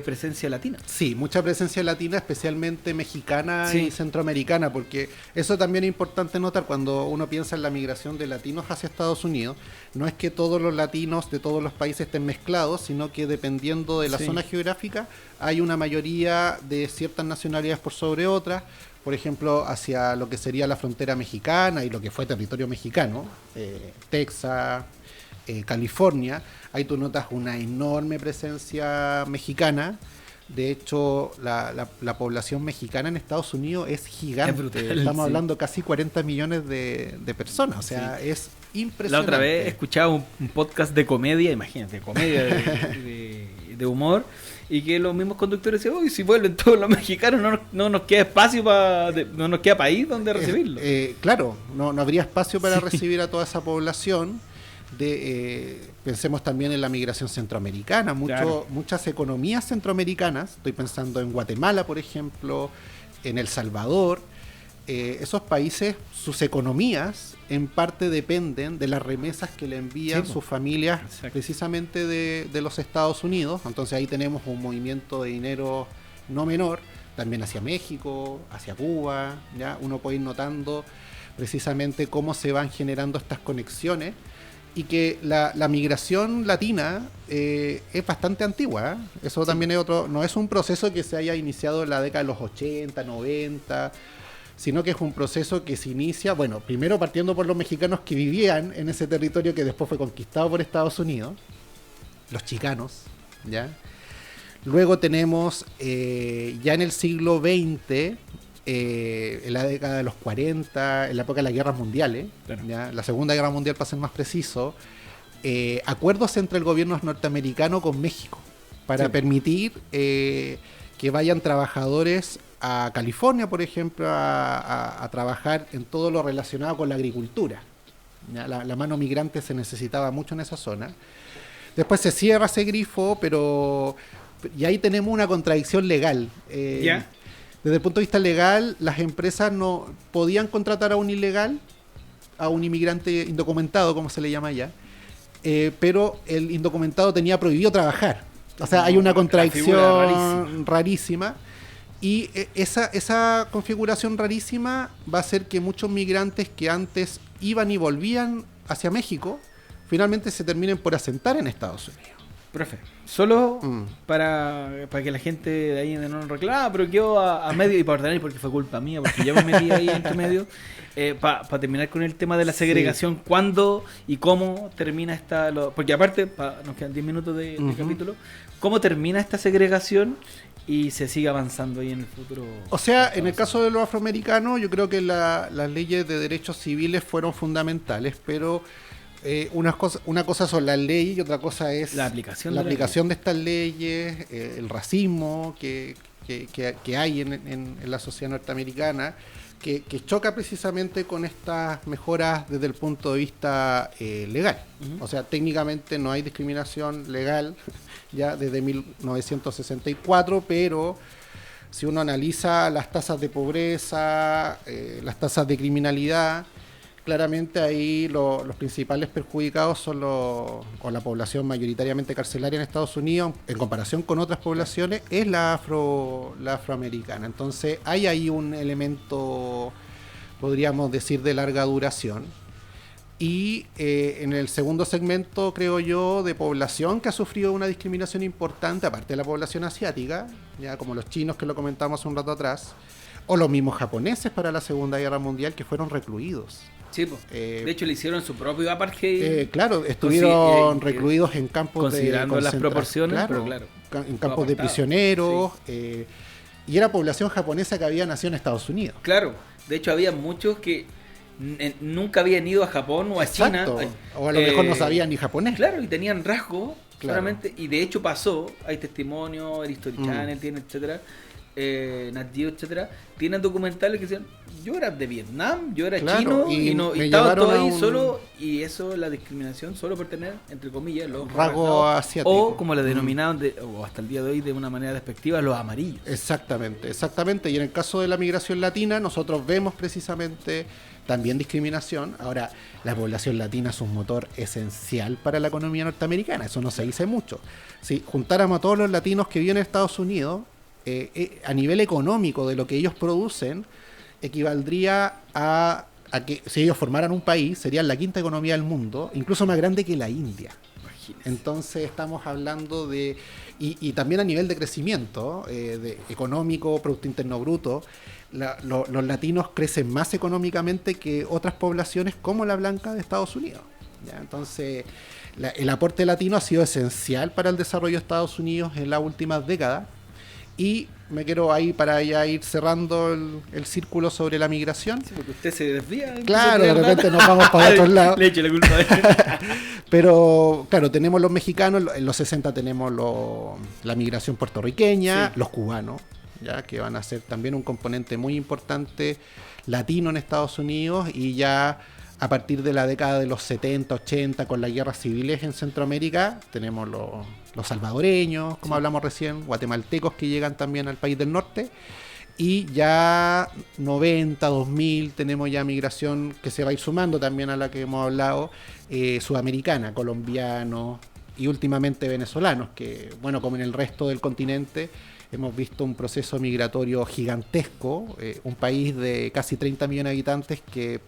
presencia latina. Sí, mucha presencia latina, especialmente mexicana y centroamericana, porque eso también es importante notar cuando uno piensa en la migración de latinos hacia Estados Unidos. No es que todos los latinos de todos los países estén mezclados, sino que dependiendo de la zona geográfica hay una mayoría de ciertas nacionalidades por sobre otras. Por ejemplo, hacia lo que sería la frontera mexicana y lo que fue territorio mexicano, Texas, California, ahí tú notas una enorme presencia mexicana. De hecho, la población mexicana en Estados Unidos es gigante. Es brutal, estamos hablando casi 40 millones de personas, o sea, es impresionante. La otra vez escuchaba un podcast de comedia, imagínate, comedia de humor, y que los mismos conductores decían, uy, si vuelven todos los mexicanos no nos queda espacio no nos queda país donde recibirlos. Claro, no habría espacio para recibir a toda esa población. Pensemos también en la migración centroamericana. Claro. Muchas economías centroamericanas, estoy pensando en Guatemala, por ejemplo, en El Salvador. Esos países, sus economías en parte dependen de las remesas que le envían sus familias. Exacto. Precisamente de los Estados Unidos. Entonces ahí tenemos un movimiento de dinero no menor, también hacia México, hacia Cuba. ¿Ya? Uno puede ir notando precisamente cómo se van generando estas conexiones, y que la migración latina es bastante antigua, ¿eh? Eso sí. También es otro, no es un proceso que se haya iniciado en la década de los 80, 90, sino que es un proceso que se inicia, bueno, primero partiendo por los mexicanos que vivían en ese territorio que después fue conquistado por Estados Unidos, los chicanos, ¿ya? Luego tenemos ya en el siglo XX, en la década de los 40, en la época de las guerras mundiales, claro. ¿Ya? La Segunda Guerra Mundial, para ser más preciso, acuerdos entre el gobierno norteamericano con México para permitir que vayan trabajadores a California, por ejemplo, a trabajar en todo lo relacionado con la agricultura. ¿Ya? La mano migrante se necesitaba mucho en esa zona. Después se cierra ese grifo, y ahí tenemos una contradicción legal. ¿Ya? Desde el punto de vista legal, las empresas no podían contratar a un ilegal, a un inmigrante indocumentado, como se le llama allá, pero el indocumentado tenía prohibido trabajar. O sea, hay una contradicción rarísima. Y esa configuración rarísima va a hacer que muchos migrantes que antes iban y volvían hacia México, finalmente se terminen por asentar en Estados Unidos. Profe, solo para que la gente de ahí no nos reclame, pero quedó a medio, y para ordenar, porque fue culpa mía, porque yo me metí ahí entre medio, para terminar con el tema de la segregación, ¿cuándo y cómo termina esta? Porque aparte, nos quedan 10 minutos de capítulo, ¿cómo termina esta segregación y se sigue avanzando ahí en el futuro? O sea, en el caso de los afroamericanos, yo creo que las leyes de derechos civiles fueron fundamentales, pero una cosa son las leyes y otra cosa es la aplicación de estas leyes, el racismo que hay en la sociedad norteamericana, que choca precisamente con estas mejoras desde el punto de vista legal. O sea, técnicamente no hay discriminación legal ya desde 1964, pero si uno analiza las tasas de pobreza, las tasas de criminalidad, claramente ahí los principales perjudicados son con la población mayoritariamente carcelaria en Estados Unidos, en comparación con otras poblaciones, es la afroamericana. Entonces hay ahí un elemento, podríamos decir, de larga duración. Y en el segundo segmento, creo yo, de población que ha sufrido una discriminación importante, aparte de la población asiática, ya como los chinos que lo comentamos un rato atrás, o los mismos japoneses para la Segunda Guerra Mundial que fueron recluidos. Sí, de hecho le hicieron su propio apartheid. Claro, estuvieron recluidos en campos considerando las proporciones, claro, en campos de prisioneros, y era población japonesa que había nacido en Estados Unidos. Claro, de hecho había muchos que nunca habían ido a Japón o a China. O a lo mejor no sabían ni japonés. Claro, y tenían rasgos, claramente, y de hecho pasó, hay testimonios, el History Channel tiene, etcétera. Nat Geo, etcétera, tienen documentales que dicen yo era de Vietnam, yo era chino y estaba todo ahí solo, y eso es la discriminación solo por tener, entre comillas, los rasgos asiáticos, o como le denominaban o hasta el día de hoy de una manera despectiva, los amarillos. Exactamente, y en el caso de la migración latina nosotros vemos precisamente también discriminación. Ahora, la población latina es un motor esencial para la economía norteamericana, eso no se dice mucho. Si juntáramos a todos los latinos que viven en Estados Unidos, a nivel económico de lo que ellos producen, equivaldría a que si ellos formaran un país, serían la quinta economía del mundo, incluso más grande que la India. Imagínese. Entonces estamos hablando de, y también a nivel de crecimiento económico, Producto Interno Bruto, los latinos crecen más económicamente que otras poblaciones como la blanca de Estados Unidos. ¿Ya? Entonces el aporte latino ha sido esencial para el desarrollo de Estados Unidos en las últimas décadas. Y me quiero ahí para ya ir cerrando el círculo sobre la migración. Sí, porque usted se desvía. Claro, de repente nos vamos para otros lados. Le echo la culpa a él. Pero, claro, tenemos los mexicanos, en los 60 tenemos la migración puertorriqueña, los cubanos, ya que van a ser también un componente muy importante latino en Estados Unidos, y ya A partir de la década de los 70, 80, con las guerras civiles en Centroamérica, tenemos los salvadoreños, como hablamos recién, guatemaltecos que llegan también al país del norte. Y ya 90, 2000 tenemos ya migración que se va a ir sumando también a la que hemos hablado, sudamericana, colombianos y últimamente venezolanos, que bueno, como en el resto del continente hemos visto un proceso migratorio gigantesco, un país de casi 30 millones de habitantes que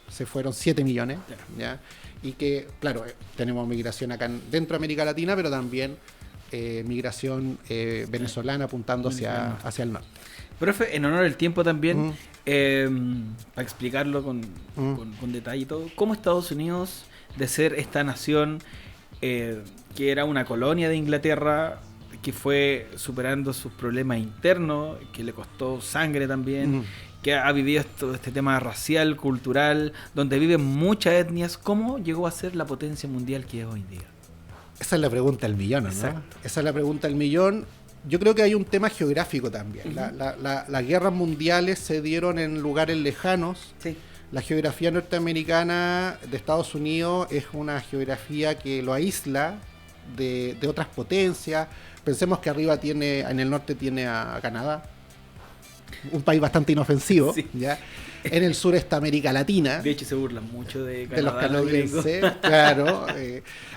se fueron 7 millones, ¿ya? Y que, claro, tenemos migración acá dentro de América Latina, pero también migración venezolana apuntando hacia el norte. Profe, en honor al tiempo también, para explicarlo con detalle y todo, ¿cómo Estados Unidos, de ser esta nación que era una colonia de Inglaterra, que fue superando sus problemas internos, que le costó sangre también, que ha vivido este tema racial, cultural, donde viven muchas etnias, ¿cómo llegó a ser la potencia mundial que es hoy en día? Esa es la pregunta del millón, ¿no? Exacto. Esa es la pregunta del millón. Yo creo que hay un tema geográfico también. Las guerras mundiales se dieron en lugares lejanos. Sí. La geografía norteamericana de Estados Unidos es una geografía que lo aísla de otras potencias. Pensemos que arriba en el norte tiene a Canadá, un país bastante inofensivo, sí. ¿Ya? En el sur está América Latina. De hecho, se burlan mucho de Canadá. De los canadienses, claro.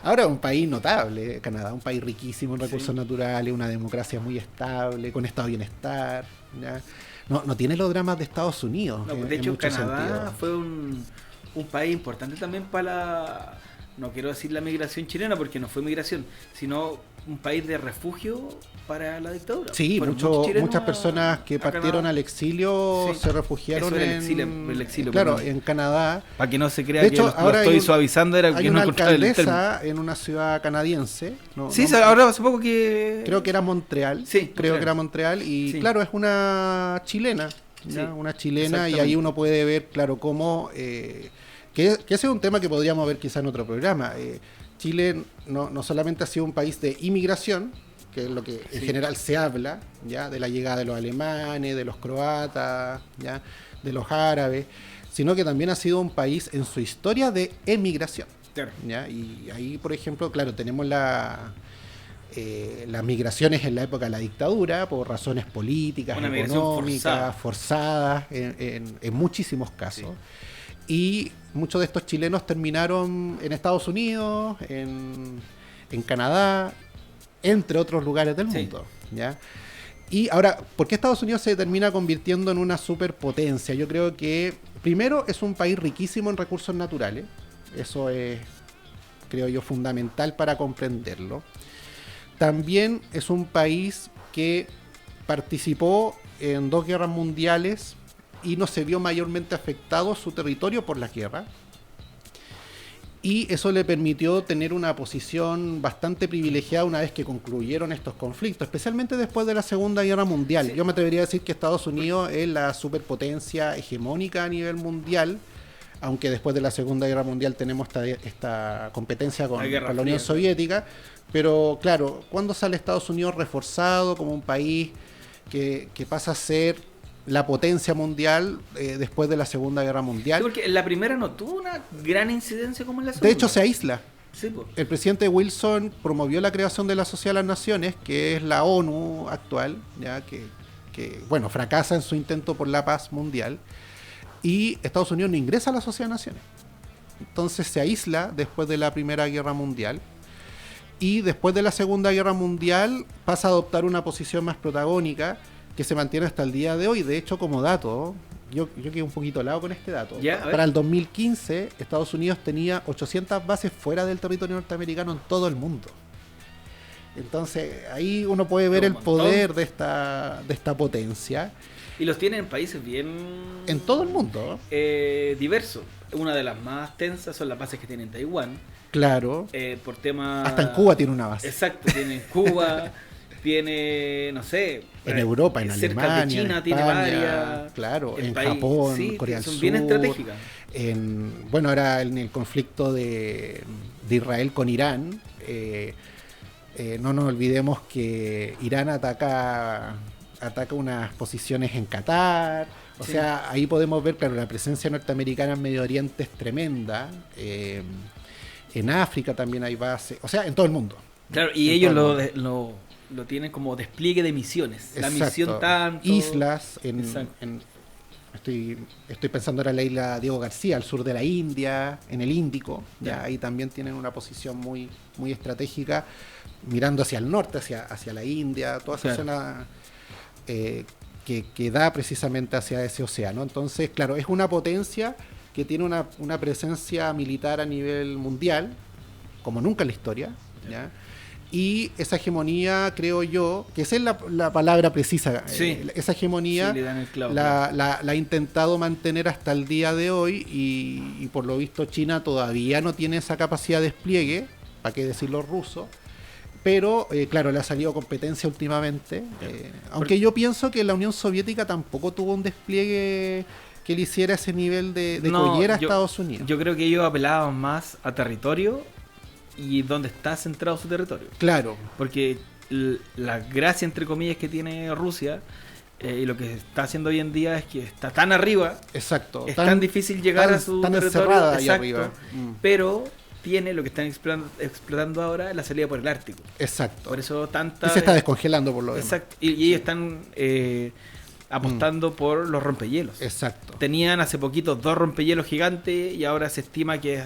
Ahora es un país notable, Canadá, un país riquísimo en recursos naturales, una democracia muy estable, con estado de bienestar. ¿Ya? No tiene los dramas de Estados Unidos. No, de hecho, Canadá fue un país importante también para no quiero decir la migración chilena, porque no fue migración, sino un país de refugio para la dictadura. Sí, muchas personas que partieron al exilio se refugiaron el exilio, claro, en Canadá. Para que no se crea de hecho, que lo estoy suavizando, era hay que una no alcaldesa en una ciudad canadiense. Ahora hace poco que... Creo que era Montreal. Sí, creo que era Montreal. Y claro, es una chilena. Una chilena, y ahí uno puede ver, claro, cómo... que ese es un tema que podríamos ver quizá en otro programa. Chile no solamente ha sido un país de inmigración, que es lo que en general se habla, ya, de la llegada de los alemanes, de los croatas, ya, de los árabes, sino que también ha sido un país en su historia de emigración. Claro. ¿Ya? Y ahí, por ejemplo, claro, tenemos las migraciones en la época de la dictadura por razones políticas, económicas, forzadas en muchísimos casos. Sí. Y muchos de estos chilenos terminaron en Estados Unidos, en Canadá, entre otros lugares del mundo. ¿Ya? Y ahora, ¿por qué Estados Unidos se termina convirtiendo en una superpotencia? Yo creo que, primero, es un país riquísimo en recursos naturales. Eso es, creo yo, fundamental para comprenderlo. También es un país que participó en 2 guerras mundiales y no se vio mayormente afectado su territorio por la guerra. Y eso le permitió tener una posición bastante privilegiada una vez que concluyeron estos conflictos, especialmente después de la Segunda Guerra Mundial. Sí. Yo me atrevería a decir que Estados Unidos es la superpotencia hegemónica a nivel mundial, aunque después de la Segunda Guerra Mundial tenemos esta competencia con la Unión Soviética. Pero claro, ¿cuándo sale Estados Unidos reforzado como un país que pasa a ser la potencia mundial después de la Segunda Guerra Mundial? Sí, porque la primera no tuvo una gran incidencia como en la segunda. De hecho, se aísla. Sí, pues. El presidente Wilson promovió la creación de la Sociedad de las Naciones, que es la ONU actual, ya que bueno, fracasa en su intento por la paz mundial, y Estados Unidos no ingresa a la Sociedad de Naciones. Entonces se aísla después de la Primera Guerra Mundial, y después de la Segunda Guerra Mundial pasa a adoptar una posición más protagónica, que se mantiene hasta el día de hoy. De hecho, como dato, yo quedé un poquito helado con este dato. Para el 2015, Estados Unidos tenía 800 bases fuera del territorio norteamericano en todo el mundo. Entonces, ahí uno puede ver el poder de esta potencia. Y los tienen en países bien... En todo el mundo. Diversos. Una de las más tensas son las bases que tienen en Taiwán. Claro. Por temas... Hasta en Cuba tiene una base. Exacto, tiene en Cuba... Tiene, no sé... En Europa, en cerca Alemania, de China, en tiene España, varias... claro, en Japón, sí, Corea del son Sur. bien estratégicas. Bueno, era en el conflicto de Israel con Irán. No nos olvidemos que Irán ataca unas posiciones en Qatar, O sea, ahí podemos ver, claro, la presencia norteamericana en Medio Oriente es tremenda. En África también hay bases, o sea, en todo el mundo. Claro, y ellos lo tienen como despliegue de misiones. Exacto. La misión tanto... Islas, estoy pensando ahora en la isla Diego García, al sur de la India, en el Índico, ya ahí también tienen una posición muy, muy estratégica, mirando hacia el norte, hacia la India, toda esa zona que da precisamente hacia ese océano. Entonces, claro, es una potencia que tiene una presencia militar a nivel mundial, como nunca en la historia, ¿ya? Y esa hegemonía, creo yo, que esa es la palabra precisa, esa hegemonía la ha intentado mantener hasta el día de hoy y por lo visto China todavía no tiene esa capacidad de despliegue, para qué decir los rusos, pero claro, le ha salido competencia últimamente, aunque yo pienso que la Unión Soviética tampoco tuvo un despliegue que le hiciera ese nivel de collera a Estados Unidos. Yo creo que ellos apelaban más a territorio y donde está centrado su territorio. Claro. Porque la gracia, entre comillas, que tiene Rusia y lo que está haciendo hoy en día es que está tan arriba. Exacto. Es tan difícil llegar a su territorio. Ahí arriba. Pero tiene lo que están explotando ahora, la salida por el Ártico. Exacto. Por eso y se está descongelando por lo demás. Exacto. Y ellos están apostando por los rompehielos. Exacto. Tenían hace poquito 2 rompehielos gigantes y ahora se estima que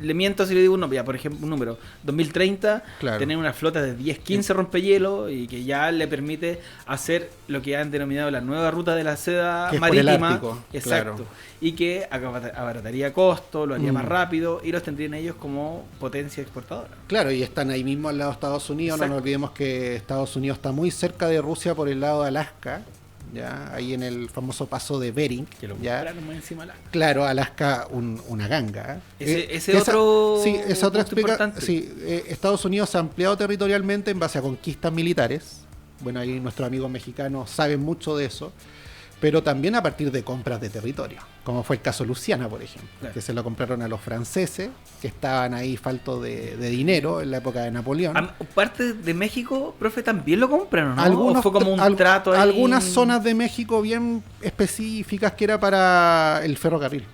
le miento si le digo un número, por ejemplo, un número 2030, tener una flota de 10-15 rompehielos y que ya le permite hacer lo que han denominado la nueva ruta de la seda marítima. Exacto. Y que abarataría costos, lo haría más rápido y los tendrían ellos como potencia exportadora. Claro, y están ahí mismo al lado de Estados Unidos. Exacto. No nos olvidemos que Estados Unidos está muy cerca de Rusia por el lado de Alaska. ¿Ya? Ahí en el famoso paso de Bering, que lo muy encima de Alaska. Claro, Alaska una ganga. Esa otra explicación. Sí, Estados Unidos ha ampliado territorialmente en base a conquistas militares. Bueno, ahí nuestros amigos mexicanos saben mucho de eso, pero también a partir de compras de territorio, como fue el caso Luisiana, por ejemplo, que se lo compraron a los franceses, que estaban ahí faltos de dinero en la época de Napoleón. Parte de México, profe, también lo compraron, ¿no? ¿O fue como un trato ahí? Algunas zonas de México bien específicas que era para el ferrocarril,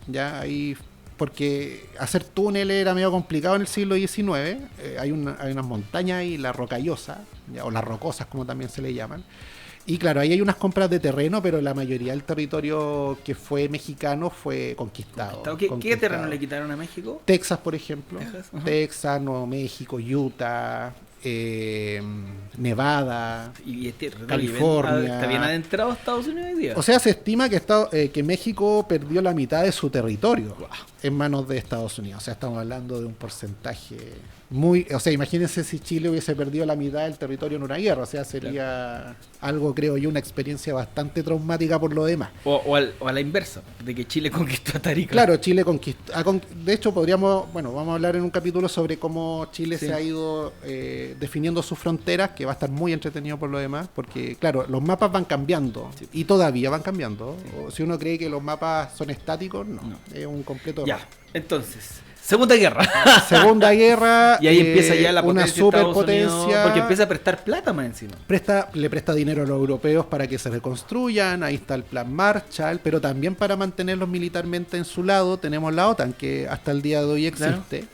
ya ahí, porque hacer túneles era medio complicado en el siglo XIX. Hay unas montañas ahí, la Rocallosa, o las Rocosas, como también se le llaman. Y claro, ahí hay unas compras de terreno, pero la mayoría del territorio que fue mexicano fue conquistado. ¿Qué terreno le quitaron a México? Texas, por ejemplo. Texas, Nuevo México, Utah, Nevada, California. ¿Está bien adentrado Estados Unidos hoy día? O sea, se estima que México perdió la mitad de su territorio en manos de Estados Unidos. O sea, estamos hablando de un porcentaje muy... O sea, imagínense si Chile hubiese perdido la mitad del territorio en una guerra. O sea, sería algo, creo yo, una experiencia bastante traumática por lo demás. O a la inversa, de que Chile conquistó a Tarica. Claro, Chile conquistó... De hecho, vamos a hablar en un capítulo sobre cómo Chile se ha ido definiendo sus fronteras, que va a estar muy entretenido por lo demás, porque, claro, los mapas van cambiando y todavía van cambiando. O si uno cree que los mapas son estáticos, no. Es un completo... Ya, entonces... Segunda Guerra. Y ahí empieza ya la potencia, una superpotencia. Porque empieza a prestar plata más encima. Le presta dinero a los europeos para que se reconstruyan. Ahí está el plan Marshall. Pero también para mantenerlos militarmente en su lado tenemos la OTAN, que hasta el día de hoy existe. Claro.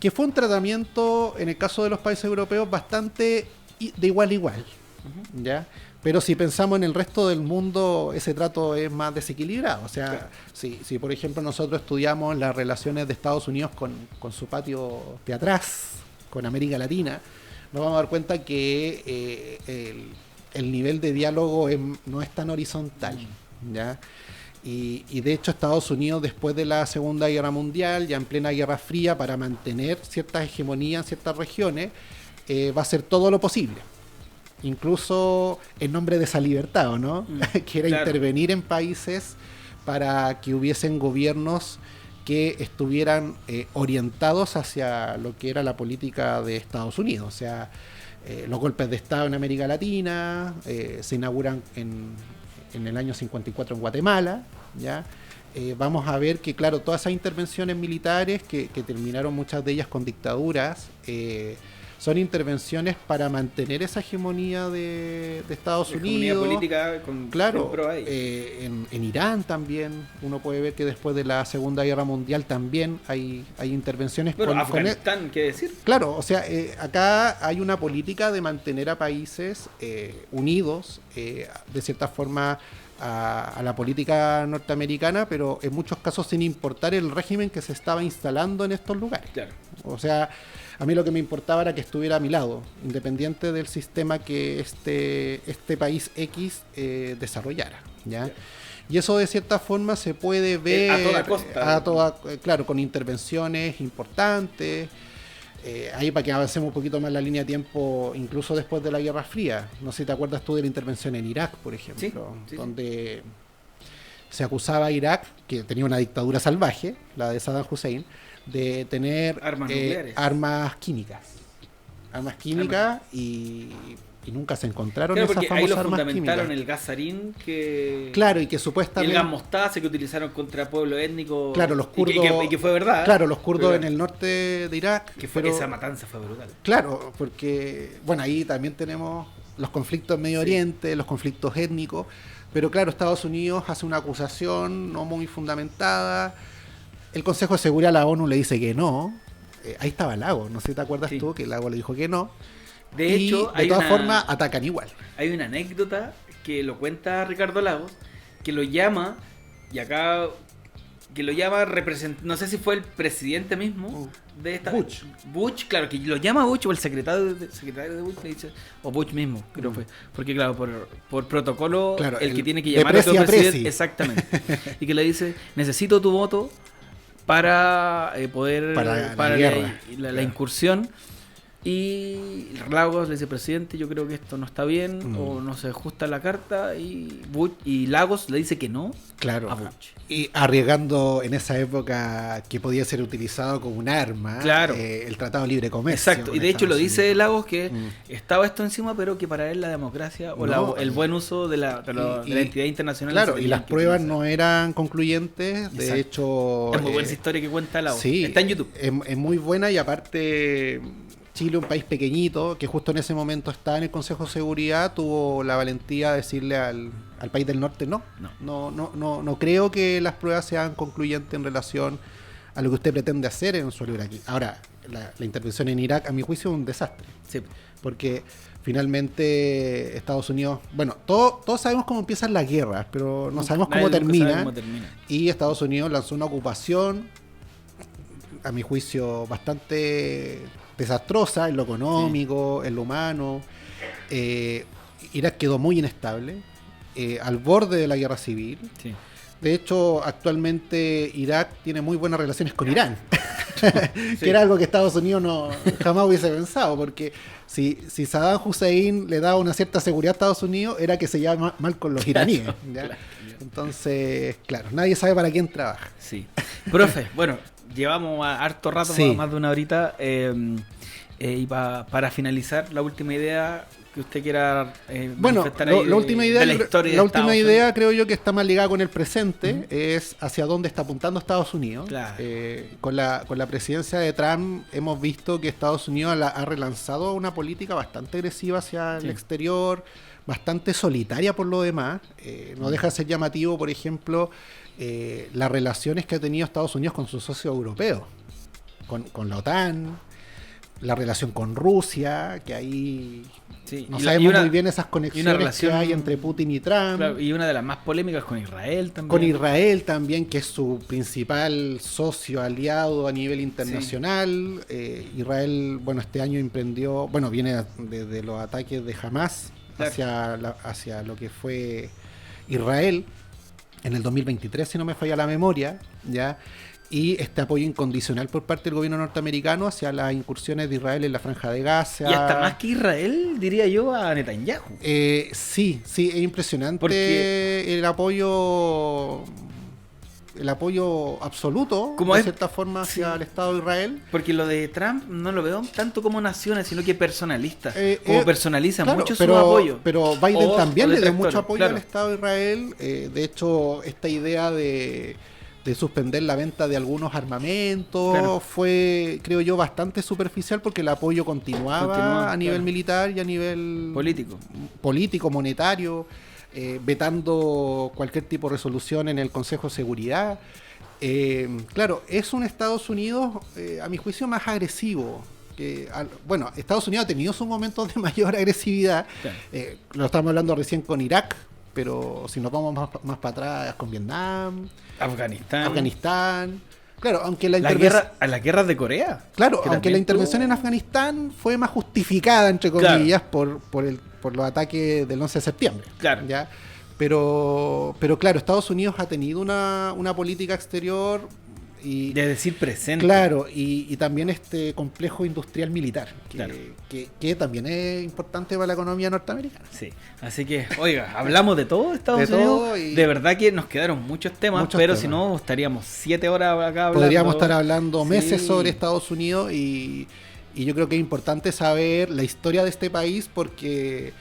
Que fue un tratamiento, en el caso de los países europeos, bastante de igual a igual. ¿Ya? Pero si pensamos en el resto del mundo, ese trato es más desequilibrado. O sea, si por ejemplo nosotros estudiamos las relaciones de Estados Unidos con su patio de atrás, con América Latina, nos vamos a dar cuenta que el nivel de diálogo no es tan horizontal, ¿ya? Y de hecho Estados Unidos, después de la Segunda Guerra Mundial, ya en plena Guerra Fría, para mantener ciertas hegemonías en ciertas regiones, va a hacer todo lo posible. Incluso en nombre de esa libertad, ¿no? Que era intervenir en países para que hubiesen gobiernos que estuvieran orientados hacia lo que era la política de Estados Unidos. O sea, los golpes de Estado en América Latina se inauguran en el año 54 en Guatemala, ¿ya? Vamos a ver que, claro, todas esas intervenciones militares que terminaron muchas de ellas con dictaduras, son intervenciones para mantener esa hegemonía de Estados Unidos. Hegemonía política con claro, en Irán también uno puede ver que después de la Segunda Guerra Mundial también hay intervenciones. Bueno, Afganistán, ¿qué decir? Claro, o sea, acá hay una política de mantener a países unidos, de cierta forma, a la política norteamericana, pero en muchos casos sin importar el régimen que se estaba instalando en estos lugares. Claro. O sea, a mí lo que me importaba era que estuviera a mi lado, independiente del sistema que este país X desarrollara, ¿ya? Claro. Y eso de cierta forma se puede ver a toda costa. Claro, con intervenciones importantes. Ahí para que avancemos un poquito más la línea de tiempo, incluso después de la Guerra Fría. No sé si te acuerdas tú de la intervención en Irak, por ejemplo, donde se acusaba a Irak, que tenía una dictadura salvaje, la de Saddam Hussein, de tener armas químicas. Y nunca se encontraron esas famosas armas químicas. Ahí lo fundamentaron el gas sarín, que... Claro, y que supuestamente... el gas mostaza que utilizaron contra pueblos étnicos... Claro, los kurdos... Y que fue verdad. Claro, los kurdos en el norte de Irak... Esa matanza fue brutal. Claro, porque... Bueno, ahí también tenemos los conflictos en Medio Oriente, los conflictos étnicos... Pero claro, Estados Unidos hace una acusación no muy fundamentada... El Consejo de Seguridad de la ONU le dice que no... ahí estaba Lagos, no sé si te acuerdas tú, que Lagos le dijo que no... De hecho, de todas formas atacan igual. Hay una anécdota que lo cuenta Ricardo Lagos, que lo llama, no sé si fue el presidente mismo de esta... Bush, claro, que lo llama Bush, o el secretario de Bush le dice, o Bush mismo, creo fue. Porque claro, por protocolo, claro, el que tiene que llamar a otro presidente... Exactamente. Y que le dice, necesito tu voto para poder... para la incursión. Y Lagos le dice, presidente, yo creo que esto no está bien, o no se ajusta la carta, y Lagos le dice que no, claro, a Bush. Y arriesgando en esa época que podía ser utilizado como un arma, claro, el Tratado de Libre Comercio. Exacto, y de hecho lo dice Lagos que estaba esto encima, pero que para él la democracia o el buen uso de la entidad internacional. Claro, y las pruebas no eran concluyentes, de hecho... Es muy buena esa historia que cuenta Lagos, sí, está en YouTube. Es muy buena, y aparte... Chile, un país pequeñito, que justo en ese momento está en el Consejo de Seguridad, tuvo la valentía de decirle al país del norte no creo que las pruebas sean concluyentes en relación a lo que usted pretende hacer en suelo iraquí. Ahora, la intervención en Irak, a mi juicio, es un desastre. Sí. Porque finalmente Estados Unidos... Bueno, todos sabemos cómo empiezan las guerras, pero no sabemos cómo termina. Y Estados Unidos lanzó una ocupación, a mi juicio, bastante... desastrosa en lo económico, en lo humano. Irak quedó muy inestable, al borde de la guerra civil. Sí. De hecho, actualmente Irak tiene muy buenas relaciones con Irán, que era algo que Estados Unidos jamás hubiese pensado, porque si Saddam Hussein le daba una cierta seguridad a Estados Unidos, era que se llevaba mal con los iraníes. ¿Ya? Claro. Entonces, claro, nadie sabe para quién trabaja. Sí. Profe, bueno, llevamos harto rato, más de una horita, y para finalizar, la última idea que usted quiera manifestar ahí la última idea, de la historia la última idea creo yo que está más ligada con el presente, es hacia dónde está apuntando Estados Unidos. Claro. Con la presidencia de Trump hemos visto que Estados Unidos ha relanzado una política bastante agresiva hacia el exterior, bastante solitaria por lo demás. No deja de ser llamativo, por ejemplo, las relaciones que ha tenido Estados Unidos con sus socios europeos, con la OTAN, la relación con Rusia, que ahí no sabemos muy bien esas conexiones que hay entre Putin y Trump. Claro, y una de las más polémicas con Israel también. Con Israel también, que es su principal socio aliado a nivel internacional. Israel, este año viene desde los ataques de Hamas hacia lo que fue Israel en el 2023, si no me falla la memoria, ¿ya? Y este apoyo incondicional por parte del gobierno norteamericano hacia las incursiones de Israel en la Franja de Gaza. Y hasta más que Israel, diría yo, a Netanyahu. Sí, es impresionante el apoyo absoluto, de cierta forma, hacia el Estado de Israel. Porque lo de Trump no lo veo tanto como naciones, sino que personalista. Como personaliza mucho su apoyo. Pero Biden también le dio mucho apoyo al Estado de Israel. De hecho, esta idea de de suspender la venta de algunos armamentos, Claro. fue, creo yo, bastante superficial porque el apoyo continuaba a nivel claro. militar y a nivel Político. monetario, vetando cualquier tipo de resolución en el Consejo de Seguridad. Claro, es un Estados Unidos, a mi juicio, más agresivo. Bueno, Estados Unidos ha tenido sus momentos de mayor agresividad. Claro. Lo estamos hablando recién con Irak, pero si nos vamos más para atrás con Vietnam, Afganistán. Claro, aunque ¿A las guerras de Corea? Claro, Que aunque la también intervención tuvo- en Afganistán fue más justificada, entre comillas, por los ataques del 11 de septiembre. Claro. ¿Ya? Pero claro, Estados Unidos ha tenido una política exterior y De decir presente. claro, y también este complejo industrial militar, Claro. que también es importante para la economía norteamericana. Sí, así que, oiga, hablamos de todo Estados De Unidos. todo y- De verdad que nos quedaron muchos temas, Muchos pero temas. si no, estaríamos 7 horas acá hablando. Podríamos estar hablando meses Sí. sobre Estados Unidos y yo creo que es importante saber la historia de este país porque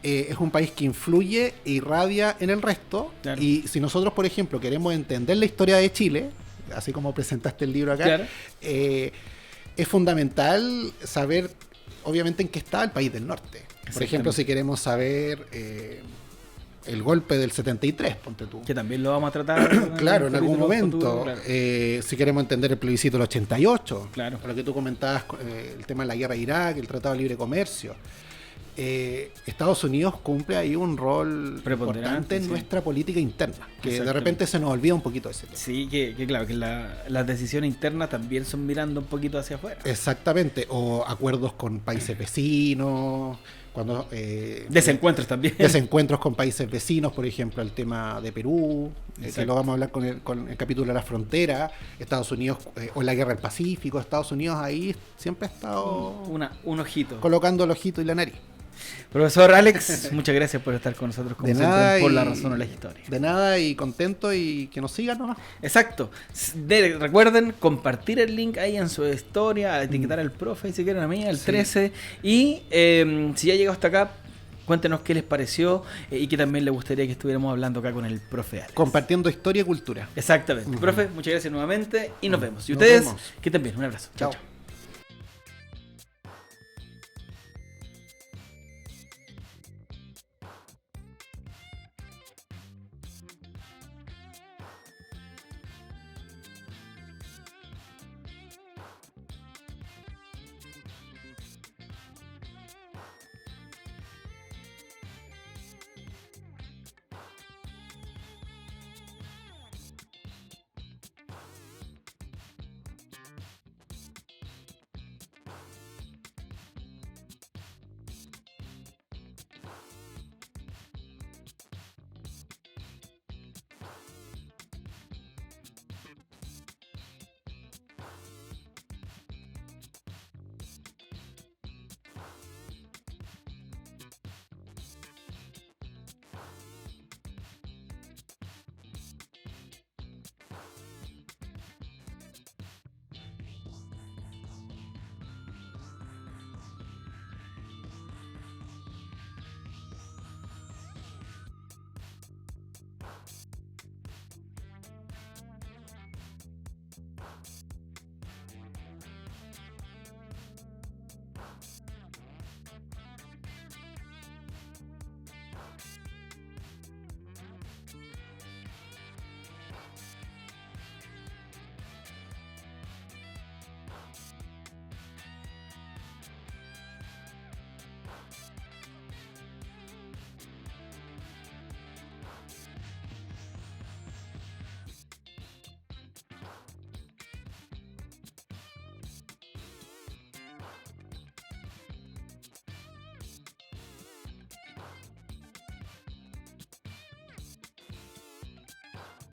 es un país que influye e irradia en el resto. Claro. Y si nosotros, por ejemplo, queremos entender la historia de Chile, así como presentaste el libro acá, Claro. es fundamental saber, obviamente, en qué estaba el país del norte. Por Exactamente. ejemplo, si queremos saber el golpe del 73, ponte tú. Que también lo vamos a tratar. Claro, en algún capítulo momento. futuro, claro. Si queremos entender el plebiscito del 88, Claro. lo que tú comentabas, el tema de la guerra de Irak, el Tratado de Libre Comercio. Estados Unidos cumple ahí un rol Preponderante, importante en sí. nuestra política interna, que de Exactamente. repente se nos olvida un poquito ese tema. Sí, que claro, que las decisiones internas también son mirando un poquito hacia afuera. Exactamente, o acuerdos con países vecinos, cuando Desencuentros también. desencuentros con países vecinos, por ejemplo, el tema de Perú, que Exacto. lo vamos a hablar con el capítulo de la frontera, Estados Unidos, o la guerra del Pacífico, Estados Unidos ahí siempre ha estado Un ojito. colocando el ojito y la nariz. Profesor Alex, muchas gracias por estar con nosotros como De siempre, nada por y- la razón o la historia. De nada y contento y que nos sigan nomás. Exacto. Recuerden compartir el link ahí en su historia, etiquetar al profe y si quieren a mí, al Sí. 13. Y si ya llegó hasta acá, cuéntenos qué les pareció y que también les gustaría que estuviéramos hablando acá con el profe Alex. Compartiendo historia y cultura. Exactamente. Ujú. Profe, muchas gracias nuevamente y nos vemos. Y Nos ustedes, vemos. que estén bien. Un abrazo. Chao, Chao. chao.